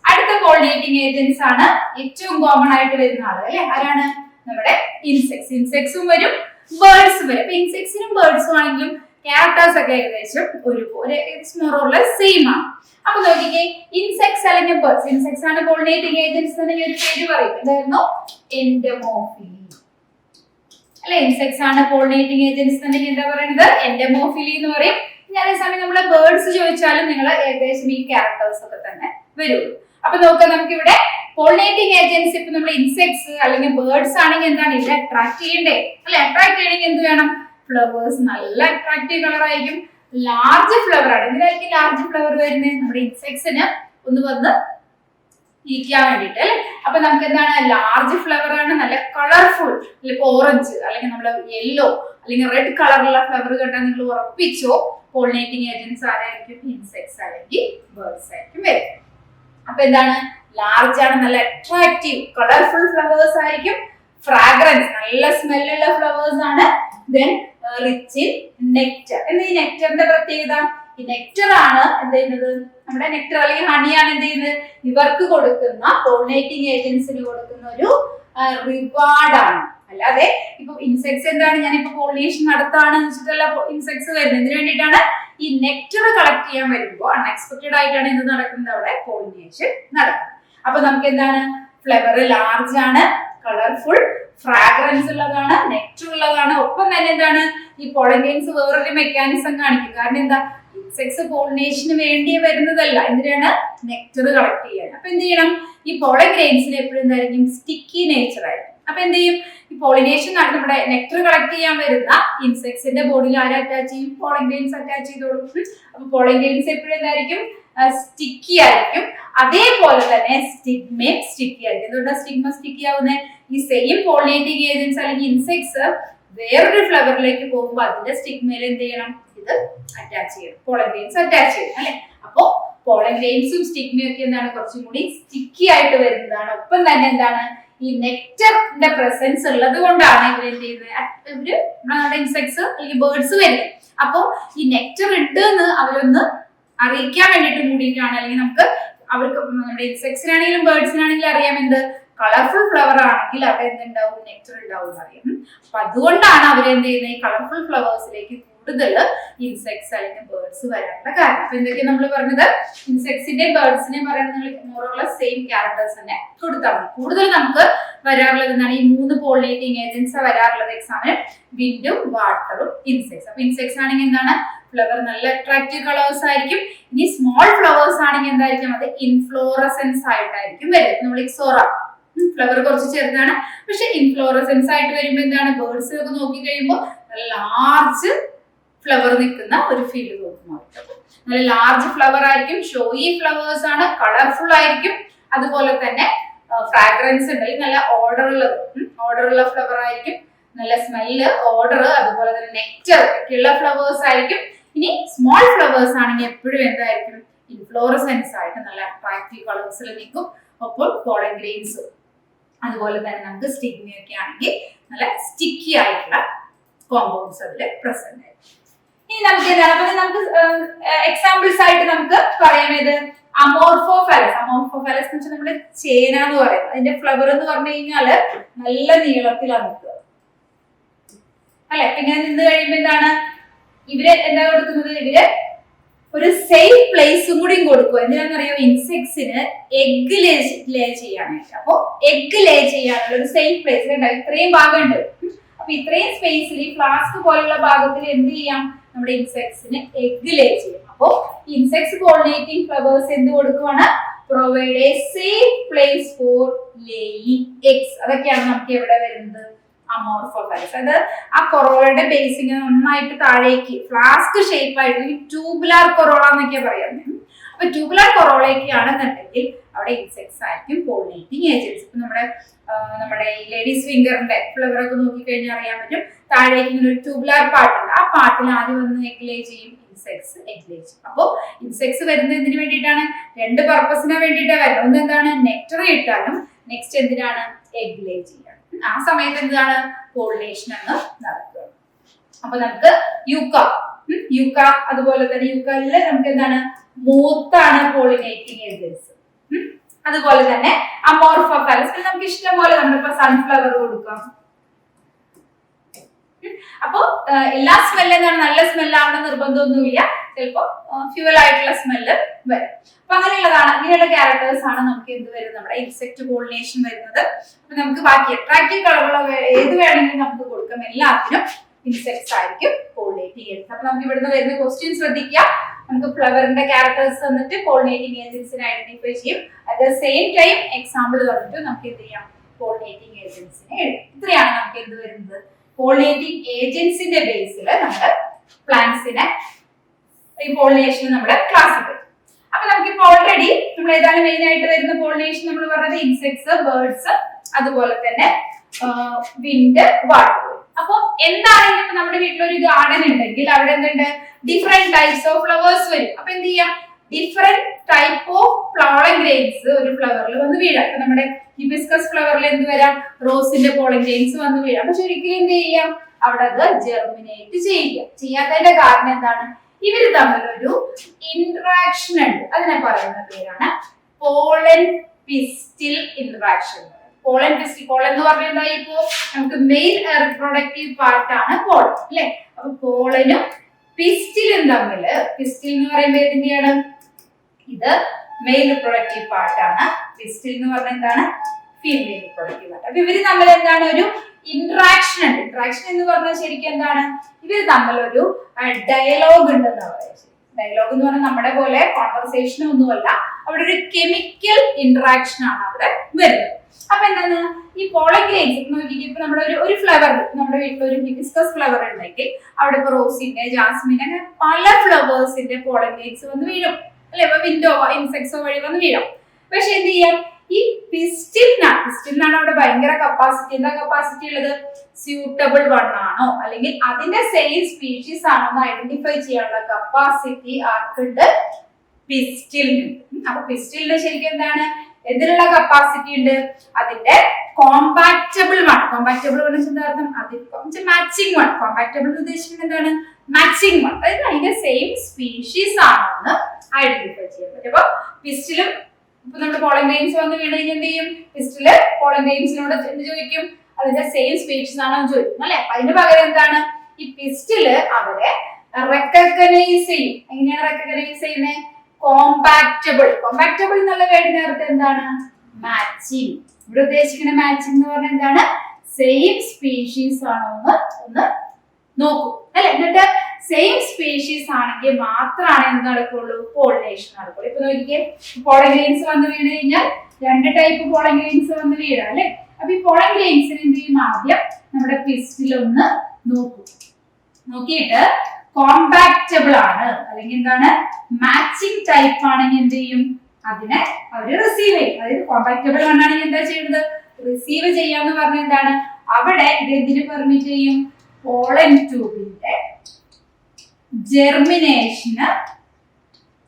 അടുത്ത പോളിനേറ്റിംഗ് ഏജൻസ് ആണ് ഏറ്റവും കോമൺ ആയിട്ട് വരുന്ന ആള് അല്ലെ, ആരാണ്? നമ്മുടെ ഇൻസെക്ട്സ്. ഇൻസെക്ട്സും വരും, ബേർഡ്സും വരും. അപ്പൊ ഇൻസെക്ട്സിനും ബേർഡ്സും ആണെങ്കിലും ക്യാരക്ടേഴ്സ് ഒക്കെ ഏകദേശം ഒരുപോലെ, സെയിം ആണ്. അപ്പൊ നോക്കിക്കേ, ഇൻസെക്ട്സ് അല്ലെങ്കിൽ ബേർഡ്സ്, ഇൻസെക്ട്സ് ആണ് പോളിനേറ്റിംഗ് ഏജൻസ് എന്ന് ഒരു പേര് പറയും. എന്തായിരുന്നു? എന്റമോഫിലി അല്ലെ. ഇൻസെക്ട്സ് ആണ് പോളിനേറ്റിംഗ് ഏജൻസ് എന്നുണ്ടെങ്കിൽ എന്താ പറയുന്നത്? എന്റമോഫിലി എന്ന് പറയും. അതേസമയം നമ്മള് ബേർഡ്സ് ചോദിച്ചാലും നിങ്ങൾ ഏകദേശം ഈ ക്യാരക്ടേഴ്സ് ഒക്കെ തന്നെ വരുള്ളൂ. അപ്പൊ നോക്കാം, നമുക്ക് ഇവിടെ പോളിനേറ്റിംഗ് ഏജൻസ് ഇപ്പൊ നമ്മൾ ഇൻസെക്ട്സ് അല്ലെങ്കിൽ ബേർഡ്സ് ആണെങ്കിൽ എന്താണ് ഇവിടെ അട്രാക്ട് ചെയ്യണ്ടേ അല്ലെ? അട്രാക്ട് ചെയ്യണമെങ്കിൽ എന്ത് വേണം? ഫ്ലവേഴ്സ് നല്ല അട്രാക്റ്റീവ് കളർ ആയിരിക്കും, ലാർജ് ഫ്ലവർ ആണ്. എന്തിനായിരിക്കും ലാർജ് ഫ്ലവർ വരുന്നത്? നമ്മുടെ ഇൻസെക്ട്സിന് ഒന്ന് വന്ന് ഇരിക്കാൻ വേണ്ടിട്ട് അല്ലെ. അപ്പൊ നമുക്ക് എന്താണ്? ലാർജ് ഫ്ലവർ ആണ്, നല്ല കളർഫുൾ, ഇപ്പൊ ഓറഞ്ച് അല്ലെങ്കിൽ നമ്മുടെ യെല്ലോ അല്ലെങ്കിൽ റെഡ് കളറുള്ള ഫ്ലവർ കണ്ടാൽ നിങ്ങൾ ഉറപ്പിച്ചോ പോളിനേറ്റിംഗ് ഏജൻസ് ആരായിരിക്കും? ഇൻസെക്ട്സ് അല്ലെങ്കിൽ ബേർഡ്സ് ആയിരിക്കും വരും. അപ്പൊ എന്താണ്? ലാർജ് ആണ്, നല്ല അട്രാക്റ്റീവ് കളർഫുൾ ഫ്ലവേഴ്സ് ആയിരിക്കും, ഫ്രാഗ്രൻസ് നല്ല സ്മെല്ലുള്ള ഫ്ലവേഴ്സ് ആണ്, ദെൻ റിച്ച് ഇൻ നെക്ടർ. എന്താ ഈ നെക്ടറിന്റെ പ്രത്യേകത? ഈ നെക്ടർ ആണ് എന്ത് ചെയ്യുന്നത്? നമ്മുടെ നെക്ടർ അല്ലെങ്കിൽ ഹണിയാണ് എന്ത് ചെയ്യുന്നത്? ഇവർക്ക് കൊടുക്കുന്ന, പോളിനേറ്റിംഗ് ഏജൻസിന് കൊടുക്കുന്ന ഒരു റിവാർഡാണ്. അല്ലാതെ ഇപ്പൊ ഇൻസെക്ട്സ് എന്താണ്, ഞാനിപ്പോ പോളിനേഷൻ നടത്താണ് വെച്ചിട്ടല്ല ഇൻസെക്ട്സ് വരുന്നത്. എന്തിനു വേണ്ടിയിട്ടാണ്? ഈ നെക്ടർ കളക്ട് ചെയ്യാൻ വരുമ്പോൾ അൺഎക്സ്പെക്ടഡ് ആയിട്ടാണ് എന്ത് നടക്കുന്നത്? അവിടെ പോളിനേഷൻ നടക്കുന്നത്. അപ്പൊ നമുക്ക് എന്താണ്? ഫ്ലവർ ലാർജ് ആണ്, കളർഫുൾ, ഫ്രാഗ്രൻസ് ഉള്ളതാണ്, നെക്ടർ ഉള്ളതാണ്. ഒപ്പം തന്നെ എന്താണ്? ഈ പോളൻഗ്രെയിൻസ് വേറൊരു മെക്കാനിസം കാണിക്കും. കാരണം എന്താ? ഇൻസെക്ട്സ് പോളിനേഷന് വേണ്ടി വരുന്നതല്ല, എന്തിനാണ്? നെക്ടർ കളക്ട് ചെയ്യാൻ. അപ്പൊ എന്ത് ചെയ്യണം? ഈ പോളൻഗ്രെയിൻസിന് എപ്പോഴും എന്തായിരിക്കും? സ്റ്റിക്കി നേച്ചർ ആയിരിക്കും. അപ്പൊ എന്ത് ചെയ്യും? ഈ പോളിനേഷൻ നമ്മുടെ നെക്ടർ കളക്ട് ചെയ്യാൻ വരുന്ന ഇൻസെക്ട്സിന്റെ ബോഡിയിൽ ആരെ അറ്റാച്ച് ചെയ്യും? പോളൻഗ്രെയിൻസ് അറ്റാച്ച് ചെയ്ത് കൊടുക്കും. അപ്പൊ പോളൻഗ്രെയിൻസ് എപ്പോഴും എന്തായിരിക്കും? സ്റ്റിക്കി ആയിരിക്കും. അതേപോലെ തന്നെ സ്റ്റിഗ്മയും സ്റ്റിക്കി ആയിരിക്കും. എന്തുകൊണ്ടാണ് സ്റ്റിഗ്മ സ്റ്റിക്കി ആവുന്നത്? ഈ സെയിം പോളിനേറ്റിംഗ് ഏജൻസ് അല്ലെങ്കിൽ ഇൻസെക്ട്സ് വേറൊരു ഫ്ലവറിലേക്ക് പോകുമ്പോൾ അതിന്റെ സ്റ്റിഗ്മയിൽ എന്ത് ചെയ്യണം? ഇത് അറ്റാച്ച് ചെയ്യണം, പോളൻഗ്രെയിൻസ് അറ്റാച്ച് ചെയ്യണം അല്ലെ. അപ്പോ പോളൻഗ്രെയിൻസും സ്റ്റിഗ്മയും ഒക്കെ എന്താണ്? കുറച്ചും കൂടി സ്റ്റിക്കി ആയിട്ട് വരുന്നതാണ്. ഒപ്പം തന്നെ എന്താണ്? ഈ നെക്ടറിന്റെ പ്രസൻസ് ഉള്ളത് കൊണ്ടാണ് ഇവർ എന്ത് ചെയ്യുന്നത്? ഇവര് നമ്മുടെ ഇൻസെക്ട്സ് അല്ലെങ്കിൽ ബേർഡ്സ് വരുന്നത്. അപ്പോ ഈ നെക്ടർ ഉണ്ട് എന്ന് അവരൊന്ന് അറിയിക്കാൻ വേണ്ടിയിട്ട് കൂടിയിട്ടാണ്, അല്ലെങ്കിൽ നമുക്ക് അവർക്ക് നമ്മുടെ ഇൻസെക്ട്സിനാണെങ്കിലും ബേർഡ്സിനാണെങ്കിലും അറിയാം എന്ത്? കളർഫുൾ ഫ്ലവർ ആണെങ്കിൽ അവിടെ എന്തുണ്ടാവും? നെക്ടർ ഉണ്ടാവും അറിയാം. അപ്പൊ അതുകൊണ്ടാണ് അവരെന്ത് ചെയ്യുന്നത്? ഈ കളർഫുൾ ഫ്ലവേഴ്സിലേക്ക് കൂടുതൽ ഇൻസെക്ട്സ് അല്ലെങ്കിൽ ബേർഡ്സ് വരാനുള്ള കാരണം. അപ്പൊ എന്തൊക്കെയാ നമ്മൾ പറഞ്ഞത്? ഇൻസെക്ട്സിന്റെ ബേർഡ്സിനെ പറയുന്നത് മോറുള്ള സെയിം ക്യാരക്ടേഴ്സ് തന്നെ കൊടുത്താൽ മതി. കൂടുതൽ നമുക്ക് വരാറുള്ളത് എന്താണ്? ഈ 3 പോളിനേറ്റിംഗ് ഏജൻസ് വരാറുള്ളത് എക്സാമിന്: വിൻഡും, വാട്ടറും, ഇൻസെക്ട്സ്. അപ്പൊ ഇൻസെക്ട്സ് ആണെങ്കിൽ എന്താണ്? ഫ്ലവർ നല്ല അട്രാക്റ്റീവ് കളേഴ്സ് ആയിരിക്കും. ഇനി സ്മോൾ ഫ്ലവേഴ്സ് ആണെങ്കിൽ എന്തായിരിക്കും? അത് ഇൻഫ്ലോറസെൻസ് ആയിട്ടായിരിക്കും വരും. നമ്മൾ ഇക്സോറ ഫ്ലവർ കുറച്ച് ചെറുതാണ്, പക്ഷെ ഇൻഫ്ലോറസെൻസ് ആയിട്ട് വരുമ്പോൾ എന്താണ്? ബേർഡ്സ് ഒക്കെ നോക്കി കഴിയുമ്പോൾ ലാർജ് ഫ്ലവർ നിൽക്കുന്ന ഒരു ഫീൽ തോന്നും. നല്ല ലാർജ് ഫ്ലവർ ആയിരിക്കും, ഷോയി ഫ്ലവേഴ്സ് ആണ്, കളർഫുൾ ആയിരിക്കും, അതുപോലെ തന്നെ ഫ്രാഗ്രൻസ് ഉണ്ടെങ്കിൽ നല്ല ഓർഡറുള്ള ഫ്ലവർ ആയിരിക്കും, നല്ല സ്മെല്ല്, ഓർഡർ, അതുപോലെ തന്നെ നെക്ടർ ഒക്കെയുള്ള ഫ്ലവേഴ്സ് ആയിരിക്കും. ഇനി സ്മോൾ ഫ്ലവേഴ്സ് ആണെങ്കിൽ എപ്പോഴും എന്തായിരിക്കും? ഇൻഫ്ലോറസെൻസ് ആയിട്ട് നല്ല അട്രാക്റ്റീവ് കളേഴ്സിൽ നിൽക്കും. ഒപ്പം പോളൻഗ്രെയിൻസും അതുപോലെ തന്നെ നമുക്ക് സ്റ്റിഗ്മയൊക്കെ ആണെങ്കിൽ നല്ല സ്റ്റിക്കി ആയിട്ടുള്ള കോമ്പൗണ്ട്സ് അതിൽ പ്രസന്റ് ആയിരിക്കും. ഇനി നമുക്ക് എന്താണ്? അപ്പൊ നമുക്ക് എക്സാമ്പിൾസ് ആയിട്ട് നമുക്ക് പറയാം ഏത്? അമോർഫോഫാലസ്. അമോർഫോഫാലസ് എന്ന് വെച്ചാൽ നമ്മുടെ ചേന എന്ന് പറയുന്നത്. അതിന്റെ ഫ്ലവർ എന്ന് പറഞ്ഞു കഴിഞ്ഞാല് നല്ല നീളത്തിലാണ് നിൽക്കുക അല്ലെ. ഇങ്ങനെ നിന്ന് കഴിയുമ്പോ എന്താണ്? ഇവര് എന്താ കൊടുക്കുന്നത്? ഇവര് ഒരു സേഫ് പ്ലേസും കൂടി കൊടുക്കും. എന്തിനാണെന്നറിയോ? ഇൻസെക്ട്സിന് എഗ് ലേ ചെയ്യാനായിട്ട്. അപ്പൊ എഗ് ലേ ചെയ്യാനുള്ള ഒരു സേഫ് പ്ലേസ് കണ്ടോ? ഇത്രയും ഭാഗമുണ്ട്. അപ്പൊ ഇത്രയും സ്പേസിൽ ഈ ഫ്ലാസ്ക് പോലുള്ള ഭാഗത്തിൽ എന്ത് ചെയ്യാം? നമ്മുടെ ഇൻസെക്ട്സിന് എഗ് ലേ ചെയ്യും. അപ്പോ ഇൻസെക്ട്സ് പോളിനേറ്റിംഗ് ഫ്ലവേഴ്സ് എന്ത് കൊടുക്കുവാണ്? Provide A safe place for laying eggs. അതൊക്കെയാണ് നമുക്ക് എവിടെ വരുന്നത്? അമോർഫോഫാലസ്. അത് ആ കൊറോളയുടെ ബേസിങ് നന്നായിട്ട് താഴേക്ക് ഫ്ലാസ്ക് ഷേപ്പ് ആയിട്ട് ട്യൂബുലാർ കൊറോള എന്നൊക്കെ പറയാം. അപ്പൊ ട്യൂബുലാർ കൊറോളയൊക്കെ ആണെന്നുണ്ടെങ്കിൽ അവിടെ ഇൻസെക്ട്സ് ആയിരിക്കും പോളിനേറ്റിംഗ് ഏജൻസ്. ഇപ്പൊ നമ്മുടെ ഈ ലേഡീസ് ഫിംഗറിന്റെ ഫ്ലവർ ഒക്കെ നോക്കിക്കഴിഞ്ഞാൽ അറിയാൻ പറ്റും, താഴേക്ക് ഇങ്ങനെ ഒരു ട്യൂബുലാർ പാർട്ടുണ്ട്. ആ പാർട്ടിൽ ആര് വന്ന് എഗ് ലേ ചെയ്യും? ഇൻസെക്ട്സ് എഗ് ലേ ചെയ്യും. അപ്പോ ഇൻസെക്ട്സ് വരുന്നത് എന്തിനു വേണ്ടിയിട്ടാണ്? 2 പർപ്പസിന് വേണ്ടിയിട്ടാണ് വരുന്നത്. ഒന്ന് എന്താണ്? നെക്ടർ കിട്ടാനും, നെക്സ്റ്റ് എന്തിനാണ്? എഗ് ലേ ചെയ്യാൻ. ആ സമയത്ത് എന്താണ്? പോളിനേഷൻ എന്ന് നടക്കുക. അപ്പൊ നമുക്ക് യൂക്ക അതുപോലെ തന്നെ യൂക്കയില് നമുക്ക് എന്താണ്? മൂത്താണ് പോളിനേറ്റിംഗ് ഏജൻസ്. അതുപോലെ തന്നെ അമോർഫോഫാലസ് നമുക്ക് ഇഷ്ടം പോലെ നമ്മളിപ്പോ സൺഫ്ലവർ കൊടുക്കാം. അപ്പോ എല്ലാ സ്മെല്ലും എന്താണ് നല്ല സ്മെല്ലാവണം നിർബന്ധമൊന്നുമില്ല, ചിലപ്പോ ഫ്യൂവൽ ആയിട്ടുള്ള സ്മെല്ല് വരും. അപ്പൊ അങ്ങനെയുള്ളതാണ്, ഇങ്ങനെയുള്ള ക്യാരക്ടേഴ്സ് ആണ് നമുക്ക് എന്ത് വരും നമ്മുടെ ഇൻസെക്ട് പോളിനേഷൻ വരുന്നത്. അപ്പൊ നമുക്ക് ബാക്കി അട്രാക്റ്റീവ് കളറുള്ള ഏത് വേണമെങ്കിലും നമുക്ക് കൊടുക്കാം, എല്ലാത്തിനും ഇൻസെക്ട്സ് ആയിരിക്കും പോളിനേറ്റ് ചെയ്യുന്നത്. അപ്പൊ നമുക്ക് ഇവിടുന്ന് വരുന്ന ക്വസ്റ്റ്യൻ ശ്രദ്ധിക്കുക. നമുക്ക് ഫ്ലവറിന്റെ ക്യാരക്ടേഴ്സ് തന്നിട്ട് പോളിനേറ്റിംഗ് ഏജൻസിനെ ഐഡന്റിഫൈ ചെയ്യും. At the same time example തന്നിട്ട് നമുക്ക് എന്ത് ചെയ്യാം, പോളിനേറ്റിംഗ് ഏജൻസിനെ എഴുതാം. ഇത്രയാണ് നമുക്ക് എന്ത് വരുന്നത്, പോളിനേറ്റിംഗ് ഏജൻസിന്റെ ബേസിൽ നമ്മൾ പ്ലാന്റ്സിനെ ഈ പോളിനേഷൻ നമ്മുടെ ക്ലാസ്സിഫൈ. അപ്പൊ നമുക്കിപ്പോ ഓൾറെഡി നമ്മൾ ഏതാണ് മെയിൻ ആയിട്ട് വരുന്ന പോളിനേഷൻ നമ്മൾ പറഞ്ഞത് ഇൻസെക്ട്സ്, ബേർഡ്സ്, അതുപോലെ തന്നെ വിൻഡ്, വാട്ടർ. അപ്പൊ എന്താണെങ്കിലും ഇപ്പൊ നമ്മുടെ വീട്ടിലൊരു ഗാർഡൻ ഉണ്ടെങ്കിൽ അവിടെ എന്തുണ്ട്, ഡിഫറെന്റ് ടൈപ്സ് ഓഫ് ഫ്ലവേഴ്സ് വരും. അപ്പൊ എന്ത് ചെയ്യാം, different type of pollen grains ഒരു ഫ്ലവറിൽ വന്ന് വീഴാം. ഇപ്പൊ നമ്മുടെ ഹിബിസ്കസ് ഫ്ലവറിൽ എന്ത് വരാം, റോസിന്റെ പോളൻ ഗ്രെയിൻസ് വന്ന് വീഴാം. പക്ഷെ ഒരിക്കലും എന്ത് ചെയ്യാം, അവിടെ അത് ജെർമിനേറ്റ് ചെയ്യാത്തതിന്റെ കാരണം എന്താണ്, ഇവര് തമ്മിലൊരു ഇന്ററാക്ഷൻ ഉണ്ട്. അതിനെ പറയുന്ന പേരാണ് pollen pistil interaction. Pollen pistil, pollen എന്ന് പറഞ്ഞാൽ എന്താ, ഇപ്പോ നമുക്ക് മെയിൽ റിപ്രൊഡക്റ്റീവ് പാർട്ടാണ് പോളൻ അല്ലെ. അപ്പൊ പോളനും പിസ്റ്റിലും തമ്മില്, പിസ്റ്റിൽ എന്ന് പറയുമ്പോൾ ഏതിന്റെയാണ്, ഇത് മെയിൽ റിപ്രൊഡക്റ്റീവ് പാർട്ടാണ്, പിസ്റ്റിൽ എന്ന് പറഞ്ഞാൽ എന്താണ്, ഫീമെയിൽ റിപ്രൊഡക്റ്റീവ് പാർട്ട്. അപ്പൊ ഇവര് തമ്മിൽ എന്താണ്, ഒരു ഇന്ററാക്ഷൻ ഉണ്ട്. ഇന്ററാക്ഷൻ എന്ന് പറഞ്ഞാൽ ശരിക്കും എന്താണ്, ഇവർ തമ്മിലൊരു ഡയലോഗ് ഉണ്ടെന്ന് പറയാം. ഡയലോഗ് എന്ന് പറഞ്ഞാൽ നമ്മുടെ പോലെ കോൺവെർസേഷൻ ഒന്നുമല്ല, അവിടെ ഒരു കെമിക്കൽ ഇന്ററാക്ഷൻ ആണ് അവിടെ വരുന്നത്. അപ്പൊ എന്താണ്, ഈ പോളൻ ഗ്രെയിൻസ് നോക്കിയിട്ട് ഇപ്പൊ നമ്മുടെ ഒരു ഫ്ലവർ, നമ്മുടെ വീട്ടിൽ ഒരു ഹിബിസ്കസ് ഫ്ലവർ ഉണ്ടെങ്കിൽ അവിടെ ഇപ്പൊ റോസിന്റെ, ജാസ്മിൻ, അങ്ങനെ പല ഫ്ലവേഴ്സിന്റെ പോളൻ ഗ്രെയിൻസ് വന്ന് വീഴും അല്ലെ. ഇപ്പൊ വിൻഡോ ഇൻസെക്ട്സോ വഴി വന്ന് വീഴും. പക്ഷെ എന്ത് ചെയ്യാം, ഈ പിസ്റ്റിലിനാണ് അവിടെ ഭയങ്കര കപ്പാസിറ്റി. എന്താ കപ്പാസിറ്റി ഉള്ളത്, സ്യൂട്ടബിൾ വൺ ആണോ അല്ലെങ്കിൽ അതിന്റെ സെയിം സ്പീഷീസ് ആണോ എന്ന് ഐഡന്റിഫൈ ചെയ്യാനുള്ള കപ്പാസിറ്റി ആർക്കുണ്ട്, പിസ്റ്റിലിനുണ്ട്. അപ്പൊ പിസ്റ്റിലിന് ശരിക്കും എന്താണ്, എന്തിനുള്ള കപ്പാസിറ്റി ഉണ്ട്, അതിന്റെ കോമ്പാക്റ്റബിൾ വൺ. കോമ്പാക്റ്റബിൾ വൺ എന്താ അർത്ഥം, അതിന്റെ മാച്ചിങ് വൺ. കോമ്പാക്റ്റബിൾ എന്ന് ഉദ്ദേശിക്കുന്നത് എന്താണ്, മാച്ചിങ് വൺ, അതായത് അതിന്റെ സെയിം സ്പീഷീസ് ആണോ എന്ന് ഐഡന്റിഫൈ ചെയ്യാൻ പറ്റും. അപ്പൊ പിസ്റ്റിലും ഇപ്പൊ നമ്മുടെ പോളൻ ഗ്രെയിൻസ് വന്ന് വീണ് കഴിഞ്ഞാൽ എന്ത് ചെയ്യും, പിസ്റ്റില് പോളൻ ഗ്രെയിൻസിനോട് എന്ത് ചോദിക്കും, അതിന്റെ സെയിം സ്പീഷീസ് ആണോ എന്ന് ചോദിക്കും അല്ലെ. അതിന് പകരം എന്താണ്, ഈ പിസ്റ്റില് അവരെ റെക്കഗ്നൈസ് ചെയ്യും. എങ്ങനെയാണ് റെക്കഗ്നൈസ് ചെയ്യുന്നത്, കോമ്പാക്റ്റബിൾ. കോമ്പാക്റ്റബിൾ എന്നുള്ള വേർഡിന്റെ അർത്ഥം എന്താണ്, മാച്ചിങ്. ഇവിടെ ഉദ്ദേശിക്കുന്ന മാച്ചിങ് എന്ന് പറഞ്ഞാൽ എന്താണ്, സെയിം സ്പീഷീസ് ആണോ എന്ന് ഒന്ന് നോക്കും അല്ലെ. എന്നിട്ട് സെയിം സ്പീഷീസ് ആണെങ്കിൽ മാത്രമാണ് എന്ത് നടക്കുള്ളൂ, പോളിനേഷൻ നടക്കുള്ളൂ. ഇപ്പൊ നോക്കിക്കേ, പോളൻ ഗ്രെയിൻസ് വന്ന് വീണ് കഴിഞ്ഞാൽ രണ്ട് ടൈപ്പ് പോളൻ ഗ്രെയിൻസ് വന്ന് വീഴാം അല്ലെ. അപ്പൊ ഈ പോളൻ ഗ്രെയിൻസിന് എന്ത് ചെയ്യും, ആദ്യം നമ്മുടെ പിസ്റ്റിൽ ഒന്ന് നോക്കും. നോക്കിയിട്ട് കോമ്പാക്റ്റബിൾ ആണ് അല്ലെങ്കിൽ എന്താണ് മാച്ചിങ് ടൈപ്പ് ആണെങ്കിൽ എന്ത് ചെയ്യും, അതിനെ അവര് റിസീവ് ചെയ്യും. അതായത് കോമ്പാക്റ്റബിൾ ആണെങ്കിൽ എന്താ ചെയ്യുന്നത്, റിസീവ് ചെയ്യാന്ന് പറഞ്ഞാൽ എന്താണ്, അവിടെ ഇത് എന്തിന് പെർമിറ്റ് ചെയ്യും, പോളൻ ട്യൂബിന്റെ ജെർമിനേഷന്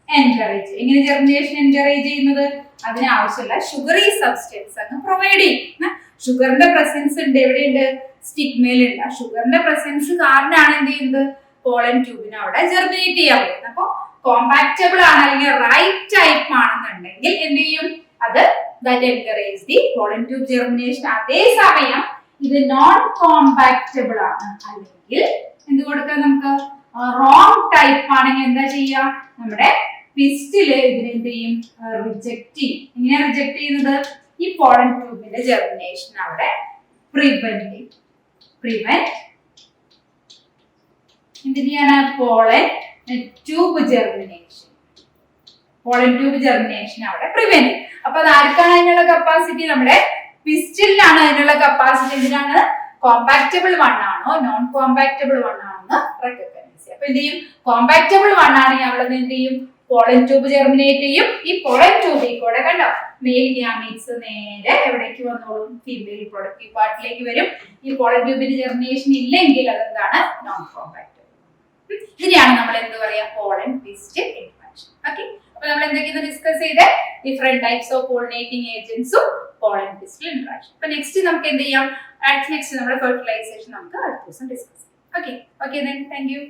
എൻകറേജ്. എങ്ങനെ ജെർമിനേഷൻ എൻകറേജ് ചെയ്യുന്നത്, അതിനാവശ്യമുള്ള ഷുഗറി സബ്സ്റ്റൻസ് അങ്ങ് പ്രൊവൈഡ് ചെയ്യും. ഷുഗറിന്റെ പ്രസൻസ് ഉണ്ട്, എവിടെയുണ്ട്, സ്റ്റിഗ്മയിലുണ്ട്. ആ ഷുഗറിന്റെ പ്രസൻസ് കാരണമാണ് എന്ത് ചെയ്യുന്നത്, പോളൻ ട്യൂബിന് അവിടെ ജെർമിനേറ്റ് ചെയ്യാൻ പറ്റുന്നത്. അപ്പൊ കോമ്പാക്റ്റബിൾ ആണ് അല്ലെങ്കിൽ റൈറ്റ് ടൈപ്പ് ആണെന്നുണ്ടെങ്കിൽ എന്ത് ചെയ്യും, അത് that encourage the pollen tube germination. അതേസമയം ഇത് നോൺ കോമ്പാക്റ്റബിൾ ആണ് അല്ലെങ്കിൽ എന്ത് കൊടുക്കാം, നമുക്ക് റോങ് ടൈപ്പ് ആണെങ്കിൽ എന്താ ചെയ്യാം, നമ്മുടെ പിസ്റ്റില് ഇതിനെ എന്ത് ചെയ്യും, റിജക്ട് ചെയ്യും. എങ്ങനെയാ റിജക്ട് ചെയ്യുന്നത്, ഈ പോളൻ ട്യൂബിന്റെ ജെർമിനേഷൻ അവിടെ പ്രിവെന്റ് ചെയ്യും. എന്തിനാണ്, pollen tube germination. Pollen tube germination അവിടെ പ്രിവെന്റ് ചെയ്യും. അപ്പൊ അത് ആർക്കാണ് അതിനുള്ള കപ്പാസിറ്റി, നമ്മുടെ പിസ്റ്റിലാണ് അതിനുള്ള കപ്പാസിറ്റി. എന്തിനാണ്, കോമ്പാക്റ്റബിൾ വൺ ആണോ നോൺ കോമ്പാക്റ്റബിൾ വൺ ആണോ എന്ന് റെക്കഗ്നൈസ് ചെയ്യും. അപ്പൊ എന്ത് ചെയ്യും, കോമ്പാക്റ്റബിൾ വൺ ആണെങ്കിൽ അവിടെ എന്ത് ചെയ്യും, പോളൻ ട്യൂബ് ജെർമിനേറ്റ് ചെയ്യും. ഈ പോളൻ ട്യൂബിൽ കൂടെ കണ്ടോ മെയിൽ ഗ്യാമീറ്റ്സ് നേരെ എവിടേക്ക് വന്നോളും, ഫീമെയിൽ റിപ്രൊഡക്റ്റീവ് പാർട്ടിലേക്ക് വരും. ഈ പോളൻ ട്യൂബിന്റെ ജെർമിനേഷൻ ഇല്ലെങ്കിൽ അതെന്താണ്, നോൺ കോമ്പാക്റ്റബിൾ. ഇതിനെയാണ് നമ്മൾ എന്ത് പറയാ, പോളൻ പിസ്റ്റ് ഇന്ററാക്ഷൻ. ഓക്കെ, അപ്പൊ നമ്മൾ എന്തൊക്കെയാണ് ഡിസ്കസ് ചെയ്ത്, ഡിഫറെന്റ് ടൈപ്സ് ഓഫ് പോളിനേറ്റിംഗ് ഏജൻസും പോളൻ പിസ്റ്റ് ഇന്ററാക്ഷൻ. അപ്പൊ നെക്സ്റ്റ് നമുക്ക് എന്ത് ചെയ്യാം, നെക്സ്റ്റ് നമ്മുടെ ഫെർട്ടിലൈസേഷൻ നമുക്ക് അടുത്ത ദിവസം ഡിസ്കസ് ചെയ്യാം. Okay, thank you.